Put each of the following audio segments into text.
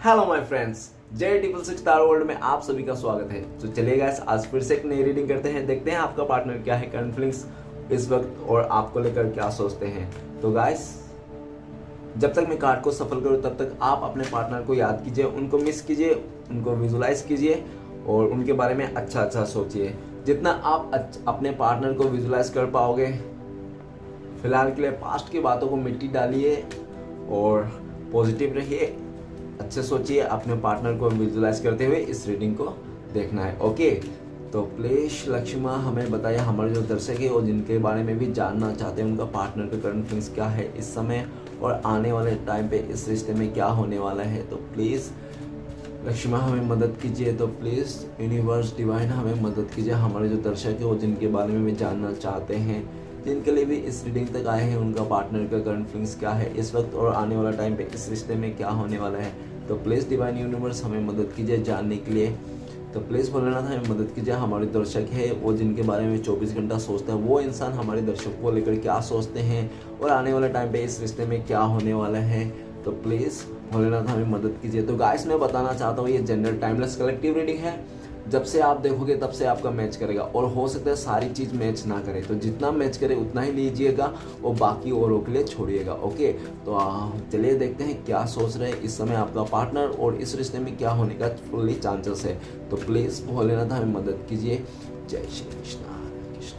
Hello my friends, J666 star world में आप सभी का स्वागत है। तो चलिए गाइस, आज फिर से एक नई रीडिंग करते हैं। देखते हैं आपका पार्टनर क्या है, करंट फीलिंग्स इस वक्त और आपको लेकर क्या सोचते हैं। तो गाइस, जब तक मैं कार्ड को सफल करूं तब तक आप अपने पार्टनर को याद कीजिए, उनको मिस कीजिए, उनको विजुलाइज कीजिए और उनके बारे में अच्छा सोचिए। जितना आप अपने पार्टनर को विजुलाइज कर पाओगे, फिलहाल के लिए पास्ट की बातों को मिट्टी डालिए और पॉजिटिव रहिए, अच्छे सोचिए। अपने पार्टनर को विजुलाइज करते हुए इस रीडिंग को देखना है। ओके, तो प्लीज लक्ष्मा हमें बताइए, हमारे जो दर्शक है और जिनके बारे में भी जानना चाहते हैं उनका पार्टनर का करंट फीलिंग्स क्या है इस समय और आने वाले टाइम पे इस रिश्ते में क्या होने वाला है। तो प्लीज़ लक्ष्मा हमें मदद कीजिए। तो प्लीज़ यूनिवर्स डिवाइन हमें मदद कीजिए, हमारे जो दर्शक है और जिनके बारे में भी जानना चाहते हैं, जिनके लिए भी इस रीडिंग तक आए हैं, उनका पार्टनर का करंट फीलिंग्स क्या है इस वक्त और आने वाला टाइम पे इस रिश्ते में क्या होने वाला है। तो प्लीज़ डिवाइन यूनिवर्स हमें मदद कीजिए जानने के लिए। तो प्लीज़ भोलेनाथ हमें मदद कीजिए, हमारे दर्शक है वो जिनके बारे में 24 घंटा सोचते हैं, वो इंसान हमारे दर्शक को लेकर क्या सोचते हैं और आने वाले टाइम पे इस रिश्ते में क्या होने वाला है। तो प्लीज़ भोलेनाथ हमें मदद कीजिए। तो गाइस, मैं बताना चाहता हूँ ये जनरल टाइमलेस कलेक्टिव रीडिंग है। जब से आप देखोगे तब से आपका मैच करेगा और हो सकता है सारी चीज़ मैच ना करे, तो जितना मैच करे उतना ही लीजिएगा और बाकी औरों के लिए छोड़िएगा। ओके, तो चलिए देखते हैं क्या सोच रहे हैं इस समय आपका पार्टनर और इस रिश्ते में क्या होने का फुल्ली चांसेस है। तो प्लीज़ भोलेनाथ हमें मदद कीजिए। जय श्री कृष्ण, हरे कृष्ण।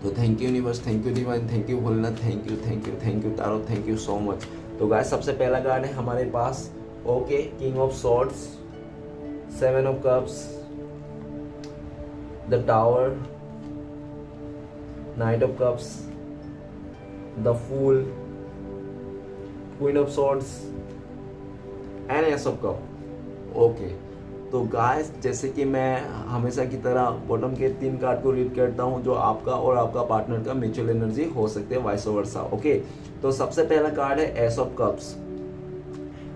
तो thank you universe, thank you divine, thank you Bholenath, thank you tarot, thank you so much. तो गाइस, सबसे पहला कार्ड है हमारे पास okay, king of swords, 7 of cups, the tower, knight of cups, the fool, queen of swords and ace of cup। Okay, तो guys, जैसे कि मैं हमेशा की तरह बॉटम के 3 कार्ड को रीड करता हूं जो आपका और आपका पार्टनर का म्यूचुअल एनर्जी हो सकते हैं, वाइस वर्सा। ओके, तो सबसे पहला कार्ड है S of cups.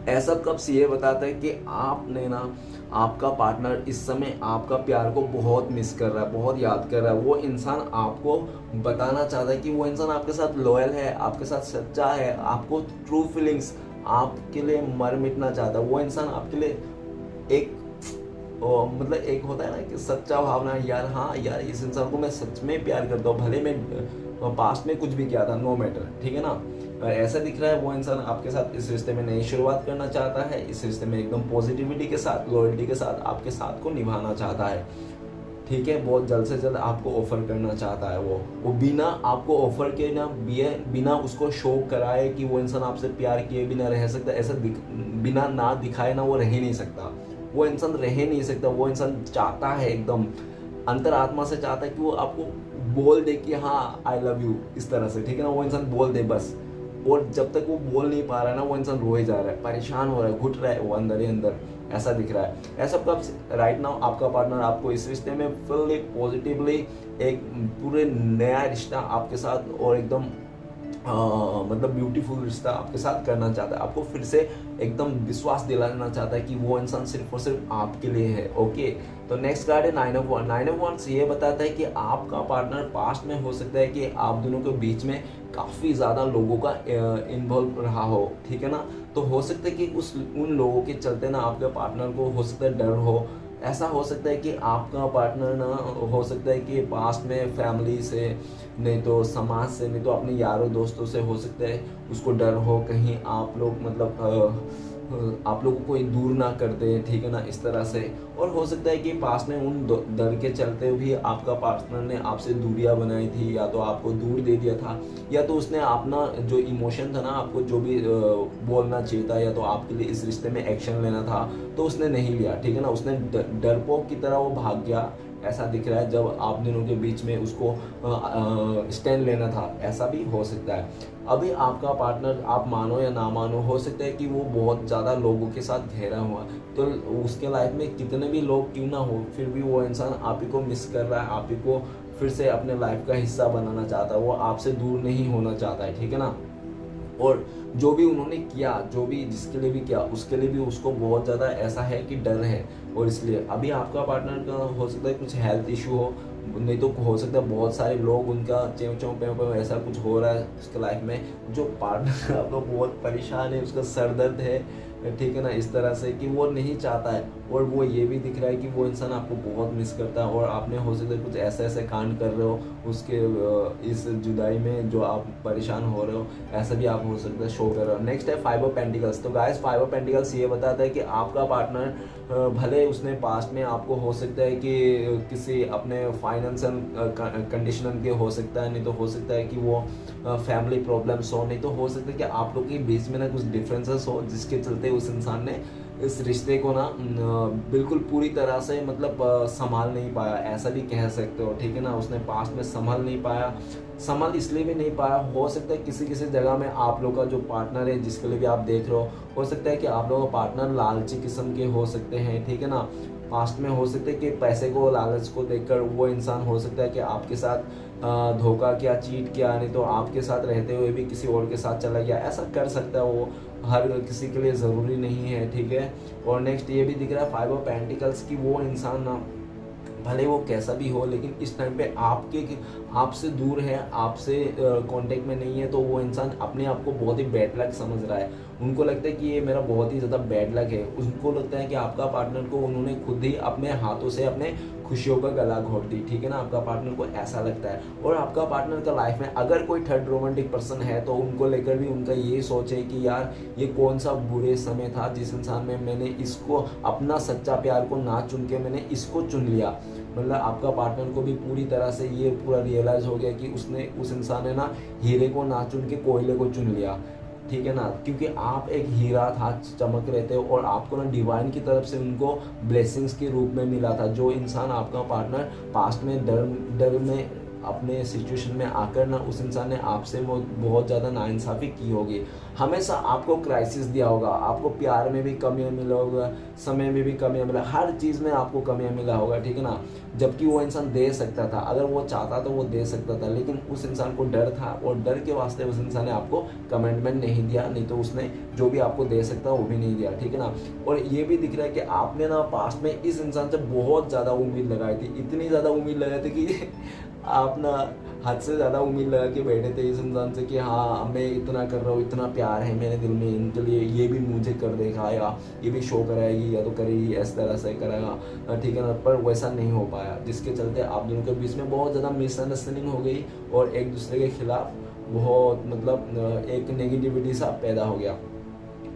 S of cups ये बताता है कि आपने ना, आपका पार्टनर इस समय आपका प्यार को बहुत मिस कर रहा है, बहुत याद कर रहा है। वो इंसान आपको बताना चाहता है कि वो इंसान आपके साथ लॉयल है, आपके साथ सच्चा है, आपको ट्रू फीलिंग्स, आपके लिए मर मिटना चाहता है। वो इंसान आपके लिए एक मतलब एक होता है ना कि सच्चा भावना, यार हाँ यार इस इंसान को मैं सच में प्यार करता हूँ, भले मैं पास्ट में कुछ भी किया था, नो मैटर, ठीक है ना। ऐसा दिख रहा है वो इंसान आपके साथ इस रिश्ते में नई शुरुआत करना चाहता है, इस रिश्ते में एकदम पॉजिटिविटी के साथ, लॉयल्टी के साथ आपके साथ को निभाना चाहता है, ठीक है। बहुत जल्द से जल्द आपको ऑफर करना चाहता है। वो बिना आपको ऑफर के ना, बिना उसको शो कराए कि वो इंसान आपसे प्यार किए बिना रह सकता, ऐसा बिना ना दिखाए ना वो रह नहीं सकता। वो इंसान रह नहीं सकता। वो इंसान चाहता है, एकदम अंतरात्मा से चाहता है कि वो आपको बोल दे कि हाँ आई लव यू, इस तरह से, ठीक है ना। वो इंसान बोल दे बस, और जब तक वो बोल नहीं पा रहा है ना, वो इंसान रोए जा रहा है, परेशान हो रहा है, घुट रहा है वो अंदर ही अंदर, ऐसा दिख रहा है। ऐसा कब राइट नाउ आपका पार्टनर आपको इस रिश्ते में फुल्ली पॉजिटिवली एक पूरे नया रिश्ता आपके साथ और एकदम मतलब ब्यूटीफुल रिश्ता आपके साथ करना चाहता है। आपको फिर से एकदम विश्वास दिलाना चाहता है कि वो इंसान सिर्फ और सिर्फ आपके लिए है। ओके, तो नेक्स्ट कार्ड है 9 of Wands। 9 of Wands ये बताता है कि आपका पार्टनर पास्ट में हो सकता है कि आप दोनों के बीच में काफ़ी ज़्यादा लोगों का इन्वॉल्व रहा हो, ठीक है ना। तो हो सकता है कि उन लोगों के चलते ना आपके पार्टनर को हो सकता है डर हो। ऐसा हो सकता है कि आपका पार्टनर ना, हो सकता है कि पास्ट में फैमिली से, नहीं तो समाज से, नहीं तो अपने यारों दोस्तों से हो सकता है उसको डर हो, कहीं आप लोग मतलब आप लोगों को कोई दूर ना कर दे, ठीक है ना, इस तरह से। और हो सकता है कि पास में उन डर के चलते भी आपका पार्टनर ने आपसे दूरियां बनाई थी, या तो आपको दूर दे दिया था, या तो उसने अपना जो इमोशन था ना, आपको जो भी बोलना चाहिए था, या तो आपके लिए इस रिश्ते में एक्शन लेना था तो उसने नहीं लिया, ठीक है ना। उसने डरपोक की तरह वो भाग गया, ऐसा दिख रहा है। जब आप दोनों के बीच में उसको स्टैंड लेना था, ऐसा भी हो सकता है। अभी आपका पार्टनर, आप मानो या ना मानो, हो सकता है कि वो बहुत ज़्यादा लोगों के साथ घेरा हुआ, तो उसके लाइफ में कितने भी लोग क्यों ना हो, फिर भी वो इंसान आप ही को मिस कर रहा है, आप ही को फिर से अपने लाइफ का हिस्सा बनाना चाहता है, वो आपसे दूर नहीं होना चाहता है, ठीक है ना। और जो भी उन्होंने किया, जो भी जिसके लिए भी किया, उसके लिए भी उसको बहुत ज़्यादा ऐसा है कि डर है। और इसलिए अभी आपका पार्टनर का हो सकता है कुछ हेल्थ इशू हो, नहीं तो हो सकता है बहुत सारे लोग उनका चेव चेव पे ऐसा कुछ हो रहा है उसके लाइफ में, जो पार्टनर आप लोग बहुत परेशान है, उसका सर दर्द है, ठीक है ना, इस तरह से कि वो नहीं चाहता है। और वो ये भी दिख रहा है कि वो इंसान आपको बहुत मिस करता है और आपने हो सकता है कुछ ऐसे ऐसे कांड कर रहे हो उसके इस जुदाई में जो आप परेशान हो रहे हो, ऐसा भी आप हो सकता है शो कर रहे हो। नेक्स्ट है 5 ऑफ पेंटिकल्स। तो गाइस 5 ऑफ पेंटिकल्स ये बताता है कि आपका पार्टनर भले उसने पास्ट में आपको हो सकता है कि किसी अपने फाइनेंशियल कंडीशन के हो सकता है, नहीं तो हो सकता है कि वो फैमिली प्रॉब्लम्स हो, नहीं तो हो सकता है कि आप लोग के बीच में ना कुछ डिफरेंसेस हो जिसके चलते उस इंसान ने इस रिश्ते को ना बिल्कुल पूरी तरह से मतलब संभाल नहीं पाया, ऐसा भी कह सकते हो। ठीक है ना, उसने पास्ट में संभाल नहीं पाया। संभाल इसलिए भी नहीं पाया, हो सकता है किसी किसी जगह में आप लोग का जो पार्टनर है जिसके लिए भी आप देख रहे हो सकता है कि आप लोगों का पार्टनर लालची किस्म के हो सकते हैं। ठीक है ना, पास्ट में हो सकता है कि पैसे को लालच को देखकर वो इंसान हो सकता है कि आपके साथ धोखा किया, चीट किया, नहीं तो आपके साथ रहते हुए भी किसी और के साथ चला गया, ऐसा कर सकता है। वो हर किसी के लिए ज़रूरी नहीं है। ठीक है, और नेक्स्ट ये भी दिख रहा है 5 ऑफ पेंटिकल्स की वो इंसान ना भले वो कैसा भी हो लेकिन इस टाइम पे आपसे दूर है, आपसे कांटेक्ट में नहीं है, तो वो इंसान अपने आप को बहुत ही बैड लक समझ रहा है। उनको लगता है कि ये मेरा बहुत ही ज़्यादा बैड लक है। उनको लगता है कि आपका पार्टनर को उन्होंने खुद ही अपने हाथों से अपने खुशियों का गला घोट दी। ठीक है ना, आपका पार्टनर को ऐसा लगता है। और आपका पार्टनर का लाइफ में अगर कोई थर्ड रोमांटिक पर्सन है तो उनको लेकर भी उनका ये सोच है कि यार ये कौन सा बुरे समय था जिस इंसान में मैंने इसको अपना सच्चा प्यार को ना चुन के मैंने इसको चुन लिया। मतलब आपका पार्टनर को भी पूरी तरह से ये पूरा रियलाइज हो गया कि उसने उस इंसान ने ना हीरे को ना चुन के कोयले को चुन लिया। ठीक है ना, क्योंकि आप एक हीरा था, चमक रहे थे और आपको ना डिवाइन की तरफ से उनको ब्लेसिंग्स के रूप में मिला था। जो इंसान आपका पार्टनर पास्ट में डर में अपने सिचुएशन में आकर ना उस इंसान ने आपसे बहुत ज़्यादा नाइंसाफ़ी की होगी, हमेशा आपको क्राइसिस दिया होगा, आपको प्यार में भी कमियां मिला होगा, समय में भी कमियां मिला, हर चीज़ में आपको कमियां मिला होगा। ठीक है ना, जबकि वो इंसान दे सकता था, अगर वो चाहता तो वो दे सकता था, लेकिन उस इंसान को डर था और डर के वास्ते उस इंसान ने आपको कमिटमेंट नहीं दिया, नहीं तो उसने जो भी आपको दे सकता वो भी नहीं दिया। ठीक है ना, और ये भी दिख रहा है कि आपने ना पास्ट में इस इंसान से बहुत ज़्यादा उम्मीद लगाई थी, इतनी ज़्यादा उम्मीद लगाई थी कि आप ना हद से ज़्यादा उम्मीद लगा के बैठे थे इस इंसान से कि हाँ मैं इतना कर रहा हूँ, इतना प्यार है मेरे दिल में इनके लिए, ये भी मुझे कर देगा या ये भी शो कराएगी या तो करेगी, इस तरह से करेगा। ठीक है ना, पर वैसा नहीं हो पाया, जिसके चलते आप दोनों के बीच में बहुत ज़्यादा मिसअंडरस्टैंडिंग हो गई और एक दूसरे के खिलाफ बहुत मतलब एक नेगेटिविटी सा पैदा हो गया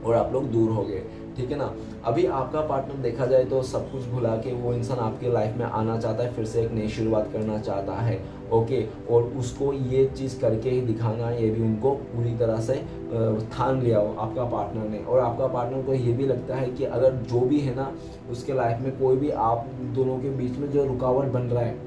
और आप लोग दूर हो गए। ठीक है ना, अभी आपका पार्टनर देखा जाए तो सब कुछ भुला के वो इंसान आपके लाइफ में आना चाहता है, फिर से एक नई शुरुआत करना चाहता है। ओके, और उसको ये चीज़ करके ही दिखाना, ये भी उनको पूरी तरह से ठान लिया हो आपका पार्टनर ने। और आपका पार्टनर को ये भी लगता है कि अगर जो भी है ना उसके लाइफ में कोई भी आप दोनों के बीच में जो रुकावट बन रहा है,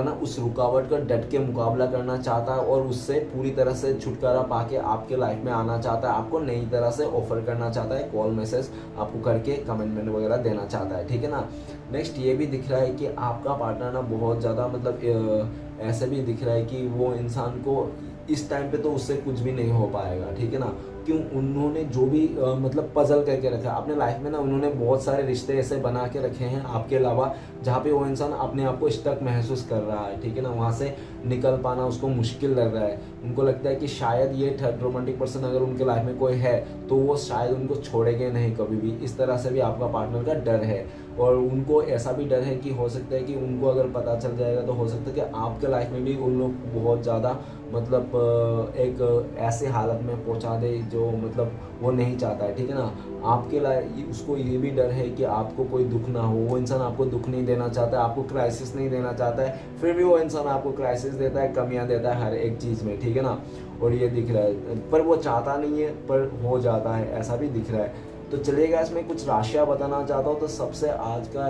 ना उस रुकावट का डट के मुकाबला करना चाहता है और उससे पूरी तरह से छुटकारा पाके आपके लाइफ में आना चाहता है, आपको नई तरह से ऑफर करना चाहता है, कॉल मैसेज आपको करके कमेंटमेंट वगैरह देना चाहता है। ठीक है ना, नेक्स्ट ये भी दिख रहा है कि आपका पार्टनर ना बहुत ज़्यादा मतलब ऐसे भी दिख रहा है कि वो इंसान को इस टाइम पे तो उससे कुछ भी नहीं हो पाएगा। ठीक है ना, क्यों, उन्होंने जो भी मतलब पजल करके रखा है अपने लाइफ में ना, उन्होंने बहुत सारे रिश्ते ऐसे बना के रखे हैं आपके अलावा जहाँ पे वो इंसान अपने आप को स्टक महसूस कर रहा है। ठीक है ना, वहाँ से निकल पाना उसको मुश्किल लग रहा है। उनको लगता है कि शायद ये थर्ड रोमांटिक पर्सन अगर उनके लाइफ में कोई है तो वो शायद उनको छोड़ेंगे नहीं कभी भी, इस तरह से भी आपका पार्टनर का डर है। और उनको ऐसा भी डर है कि हो सकता है कि उनको अगर पता चल जाएगा तो हो सकता है कि आपके लाइफ में भी उन लोग बहुत ज़्यादा मतलब एक ऐसे हालत में पहुंचा दे जो मतलब वो नहीं चाहता है। ठीक है ना, आपके लिए उसको ये भी डर है कि आपको कोई दुख ना हो, वो इंसान आपको दुख नहीं देना चाहता है, आपको क्राइसिस नहीं देना चाहता है, फिर भी वो इंसान आपको क्राइसिस देता है, कमियां देता है हर एक चीज़ में। ठीक है ना, और ये दिख रहा है, पर वो चाहता नहीं है पर हो जाता है, ऐसा भी दिख रहा है। तो चलिएगा, इसमें कुछ राशियाँ बताना चाहता हूँ। तो सबसे आज का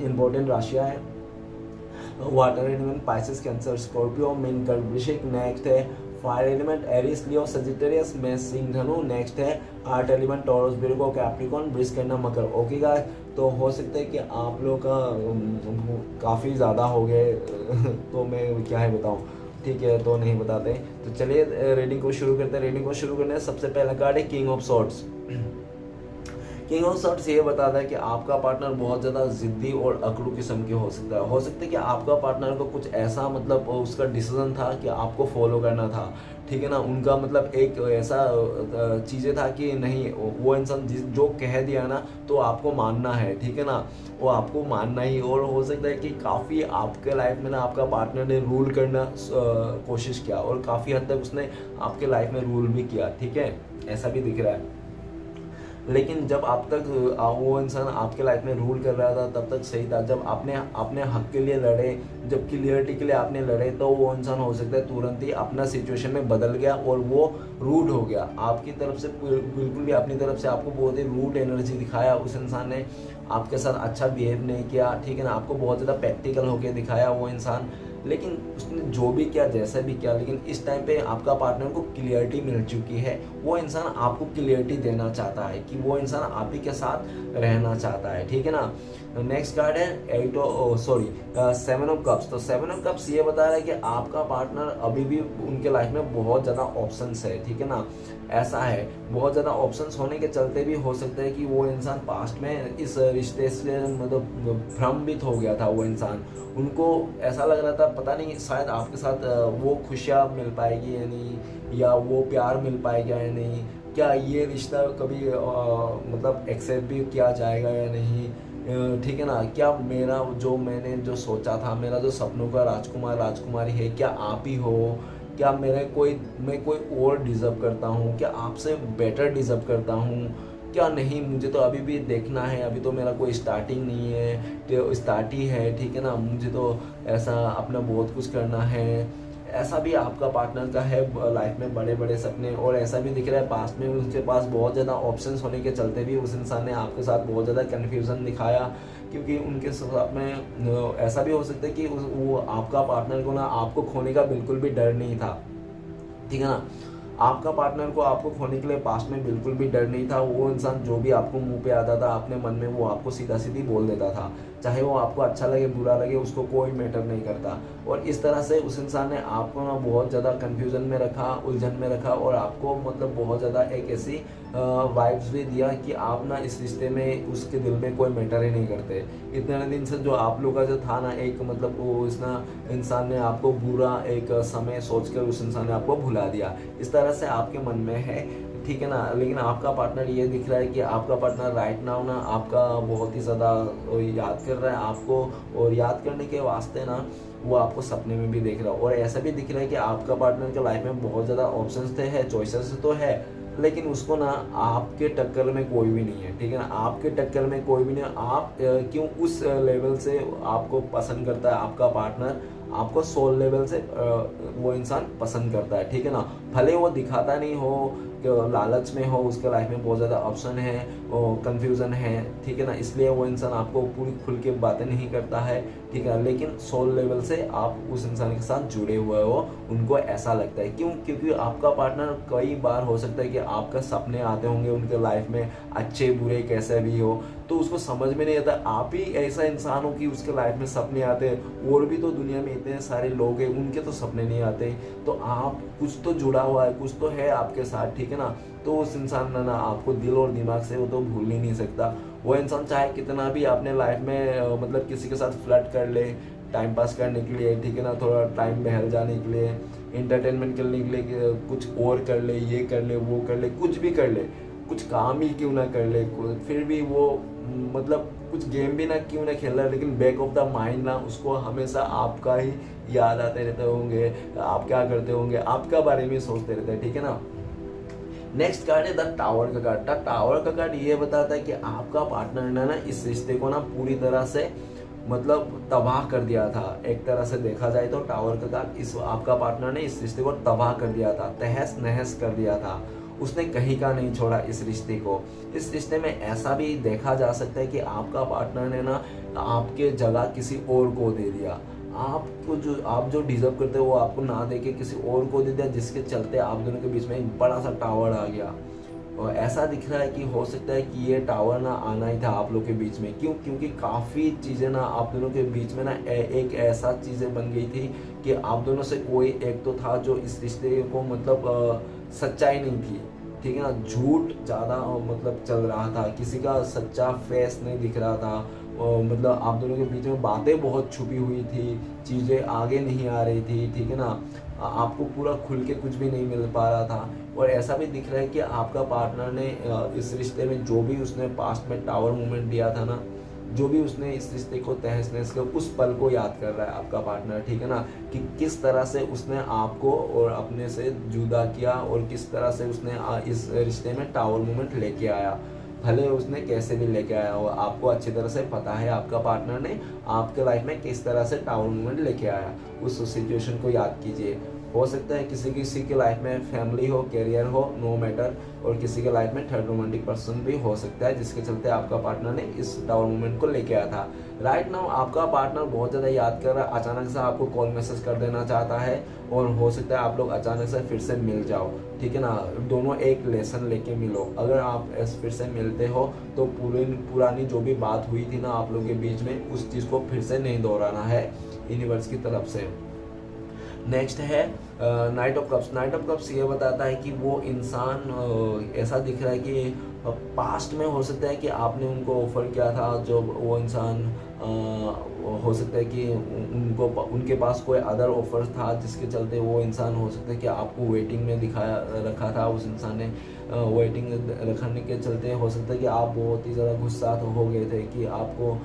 इम्पोर्टेंट राशियाँ है water element Pisces, cancer, Scorpio, mean, कर्क, वृश्चिक। नेक्स्ट है फायर एलिमेंट एरिस, लियो, सजिटेरियस, मेष, सिंह, धनु। नेक्स्ट है art element taurus, Virgo, Capricorn, वृष, कन्या, मकर। ओके गाइस, तो हो सकता है कि आप लोग का काफ़ी ज़्यादा हो गए तो मैं क्या है बताऊँ। ठीक है, तो नहीं बताते, तो चलिए रीडिंग को शुरू करते हैं। रीडिंग को शुरू करने से सबसे पहला कार्ड है king of swords. King of swords ये बताता है कि आपका पार्टनर बहुत ज़्यादा जिद्दी और अकड़ू किस्म के हो सकता है कि आपका पार्टनर को कुछ ऐसा मतलब उसका डिसीजन था कि आपको फॉलो करना था, ठीक है ना। उनका मतलब एक ऐसा चीज़ें था कि नहीं, वो इंसान जो कह दिया ना तो आपको मानना है, ठीक है ना, वो आपको मानना ही। और हो सकता है कि काफ़ी आपके लाइफ में ना आपका पार्टनर ने रूल करना कोशिश किया और काफ़ी हद तक उसने आपके लाइफ में रूल भी किया, ठीक है, ऐसा भी दिख रहा है। लेकिन जब आप तक वो इंसान आपके लाइफ में रूल कर रहा था तब तक सही था। जब आपने अपने हक के लिए लड़े, जब क्लियरिटी के लिए आपने लड़े, तो वो इंसान हो सकता है तुरंत ही अपना सिचुएशन में बदल गया और वो रूड हो गया आपकी तरफ से, बिल्कुल भी अपनी तरफ से आपको बहुत ही रूड एनर्जी दिखाया। उस इंसान ने आपके साथ अच्छा बिहेव नहीं किया, ठीक है ना, आपको बहुत ज़्यादा प्रैक्टिकल होकर दिखाया वो इंसान। लेकिन उसने जो भी किया, जैसा भी किया, लेकिन इस टाइम पे आपका पार्टनर को क्लियरिटी मिल चुकी है। वो इंसान आपको क्लियरिटी देना चाहता है कि वो इंसान आप ही के साथ रहना चाहता है, ठीक है ना। नेक्स्ट कार्ड है सेवन ऑफ कप्स। तो सेवन ऑफ कप्स ये बता रहा है कि आपका पार्टनर अभी भी उनके लाइफ में बहुत ज़्यादा ऑप्शंस है, ठीक है ना। ऐसा है, बहुत ज़्यादा ऑप्शंस होने के चलते भी हो सकता है कि वो इंसान पास्ट में इस रिश्ते से मतलब भ्रमित हो गया था। वो इंसान, उनको ऐसा लग रहा था पता नहीं शायद आपके साथ वो खुशियाँ मिल पाएगी या नहीं, या वो प्यार मिल पाएगा या नहीं, क्या ये रिश्ता कभी मतलब एक्सेप्ट भी किया जाएगा या नहीं, ठीक है ना। क्या मैंने जो सोचा था, मेरा जो सपनों का राजकुमार राजकुमारी है, क्या आप ही हो, क्या मैं कोई और डिज़र्व करता हूँ, क्या आपसे बेटर डिज़र्व करता हूँ, क्या नहीं, मुझे तो अभी भी देखना है, अभी तो मेरा कोई स्टार्टिंग नहीं है, तो स्टार्ट ही है, ठीक है ना, मुझे तो ऐसा अपना बहुत कुछ करना है। ऐसा भी आपका पार्टनर का है लाइफ में, बड़े बड़े सपने। और ऐसा भी दिख रहा है पास्ट में उसके पास बहुत ज़्यादा ऑप्शंस होने के चलते भी उस इंसान ने आपके साथ बहुत ज़्यादा कन्फ्यूज़न दिखाया, क्योंकि उनके साथ में ऐसा भी हो सकता है कि वो आपका पार्टनर को ना आपको खोने का बिल्कुल भी डर नहीं था, ठीक है ना। आपका पार्टनर को आपको खोने के लिए पास्ट में बिल्कुल भी डर नहीं था। वो इंसान जो भी आपको मुंह पे आता था अपने मन में, वो आपको सीधा सीधी बोल देता था, चाहे वो आपको अच्छा लगे बुरा लगे, उसको कोई मैटर नहीं करता। और इस तरह से उस इंसान ने आपको ना बहुत ज़्यादा कन्फ्यूज़न में रखा, उलझन में रखा, और आपको मतलब बहुत ज़्यादा एक ऐसी वाइब्स भी दिया कि आप ना इस रिश्ते में उसके दिल में कोई मैटर ही नहीं करते। इतने दिन से जो आप लोग का जो था ना एक मतलब वो इस ना इंसान ने आपको बुरा एक समय सोचकर उस इंसान ने आपको भुला दिया, इस तरह से आपके मन में है, ठीक है ना। लेकिन आपका पार्टनर ये दिख रहा है कि आपका पार्टनर राइट नाउ ना आपका बहुत ही ज़्यादा याद कर रहा है आपको, और याद करने के वास्ते ना वो आपको सपने में भी देख रहा है। और ऐसा भी दिख रहा है कि आपका पार्टनर के लाइफ में बहुत ज़्यादा ऑप्शंस थे, है, चॉइसेस तो है, लेकिन उसको ना आपके टक्कर में कोई भी नहीं है, ठीक है ना, आपके टक्कर में कोई भी नहीं है। आप क्यों उस लेवल से आपको पसंद करता है आपका पार्टनर, आपको सोल लेवल से वो इंसान पसंद करता है, ठीक है ना। भले वो दिखाता नहीं हो, लालच में हो, उसके लाइफ में बहुत ज़्यादा ऑप्शन है, कंफ्यूजन है, ठीक है ना, इसलिए वो इंसान आपको पूरी खुल के बातें नहीं करता है, ठीक है। लेकिन सोल लेवल से आप उस इंसान के साथ जुड़े हुए हो, उनको ऐसा लगता है। क्यों? क्योंकि आपका पार्टनर कई बार हो सकता है कि आपका सपने आते होंगे उनके लाइफ में, अच्छे बुरे कैसे भी हो, तो उसको समझ में नहीं आता आप ही ऐसा इंसान हो कि उसके लाइफ में सपने आते हैं। और भी तो दुनिया में इतने सारे लोग हैं, उनके तो सपने नहीं आते, तो आप कुछ तो जुड़ा हुआ है, कुछ तो है आपके साथ, ठीक है ना। तो उस इंसान ने ना आपको दिल और दिमाग से वो तो भूल ही नहीं सकता। वो इंसान चाहे कितना भी अपने लाइफ में मतलब किसी के साथ फ्लर्ट कर ले टाइम पास करने के लिए, ठीक है ना, थोड़ा टाइम बहल जाने के लिए, इंटरटेनमेंट करने के लिए, कुछ और कर ले, ये कर ले, वो कर ले, कुछ भी कर ले, कुछ काम ही क्यों ना कर ले, फिर भी वो मतलब कुछ गेम भी ना क्यों ना खेल रहा है, लेकिन बैक ऑफ द माइंड ना उसको हमेशा आपका ही याद आते रहते होंगे, आप क्या करते होंगे, आपका बारे में सोचते रहते हैं, ठीक है ना। नेक्स्ट कार्ड है द टावर का कार्ड। द टावर का कार्ड ये बताता है कि आपका पार्टनर ने ना इस रिश्ते को ना पूरी तरह से मतलब तबाह कर दिया था। एक तरह से देखा जाए तो टावर का कार्ड इस आपका पार्टनर ने इस रिश्ते को तबाह कर दिया था, तहस नहस कर दिया था। उसने कहीं का नहीं छोड़ा इस रिश्ते को। इस रिश्ते में ऐसा भी देखा जा सकता है कि आपका पार्टनर ने ना आपके जगह किसी और को दे दिया। आप जो डिजर्व करते हो वो आपको ना देके किसी और को दे दिया, जिसके चलते आप दोनों के बीच में एक बड़ा सा टावर आ गया। और ऐसा दिख रहा है कि हो सकता है कि ये टावर ना आना ही था आप लोग के बीच में। क्यों? क्योंकि काफ़ी चीज़ें ना आप दोनों के बीच में ना एक ऐसा चीज़ें बन गई थी कि आप दोनों से कोई एक तो था जो इस रिश्ते को मतलब सच्चाई नहीं थी, ठीक है ना, झूठ ज़्यादा मतलब चल रहा था, किसी का सच्चा फेस नहीं दिख रहा था, और मतलब आप दोनों के बीच में बातें बहुत छुपी हुई थी, चीज़ें आगे नहीं आ रही थी, ठीक है ना, आपको पूरा खुल के कुछ भी नहीं मिल पा रहा था। और ऐसा भी दिख रहा है कि आपका पार्टनर ने इस रिश्ते में जो भी उसने पास्ट में टावर मूवमेंट दिया था ना, जो भी उसने इस रिश्ते को तहस नहस किया, उस पल को याद कर रहा है आपका पार्टनर, ठीक है ना, कि किस तरह से उसने आपको और अपने से जुदा किया और किस तरह से उसने इस रिश्ते में टावर मूवमेंट लेके आया। भले उसने कैसे भी लेके आया हो, आपको अच्छी तरह से पता है आपका पार्टनर ने आपके लाइफ में किस तरह से टावर मूवमेंट लेके आया। उस सिचुएशन को याद कीजिए। हो सकता है किसी किसी के लाइफ में फैमिली हो, कैरियर हो, नो मैटर, और किसी के लाइफ में थर्ड रोमांटिक पर्सन भी हो सकता है, जिसके चलते आपका पार्टनर ने इस टावर मूवमेंट को लेके आया था। राइट नाउ आपका पार्टनर बहुत ज़्यादा याद कर रहा है, अचानक से आपको कॉल मैसेज कर देना चाहता है, और हो सकता है आप लोग अचानक से फिर से मिल जाओ, ठीक है ना, दोनों एक लेसन लेके मिलो। अगर आप फिर से मिलते हो तो पुरानी जो भी बात हुई थी ना आप लोगों के बीच में, उस चीज़ को फिर से नहीं दोहराना है यूनिवर्स की तरफ से। नेक्स्ट है night of cups. Night of cups ये बताता है कि वो इंसान ऐसा दिख रहा है कि पास्ट में हो सकता है कि आपने उनको ऑफर किया था, जो वो इंसान हो सकता है कि उनके पास कोई अदर ऑफर था, जिसके चलते वो इंसान हो सकता है कि आपको वेटिंग में दिखाया रखा था, उस इंसान ने वेटिंग रखने के चलते हो सकता है कि आप बहुत ही ज़्यादा गुस्सा हो गए थे कि आपको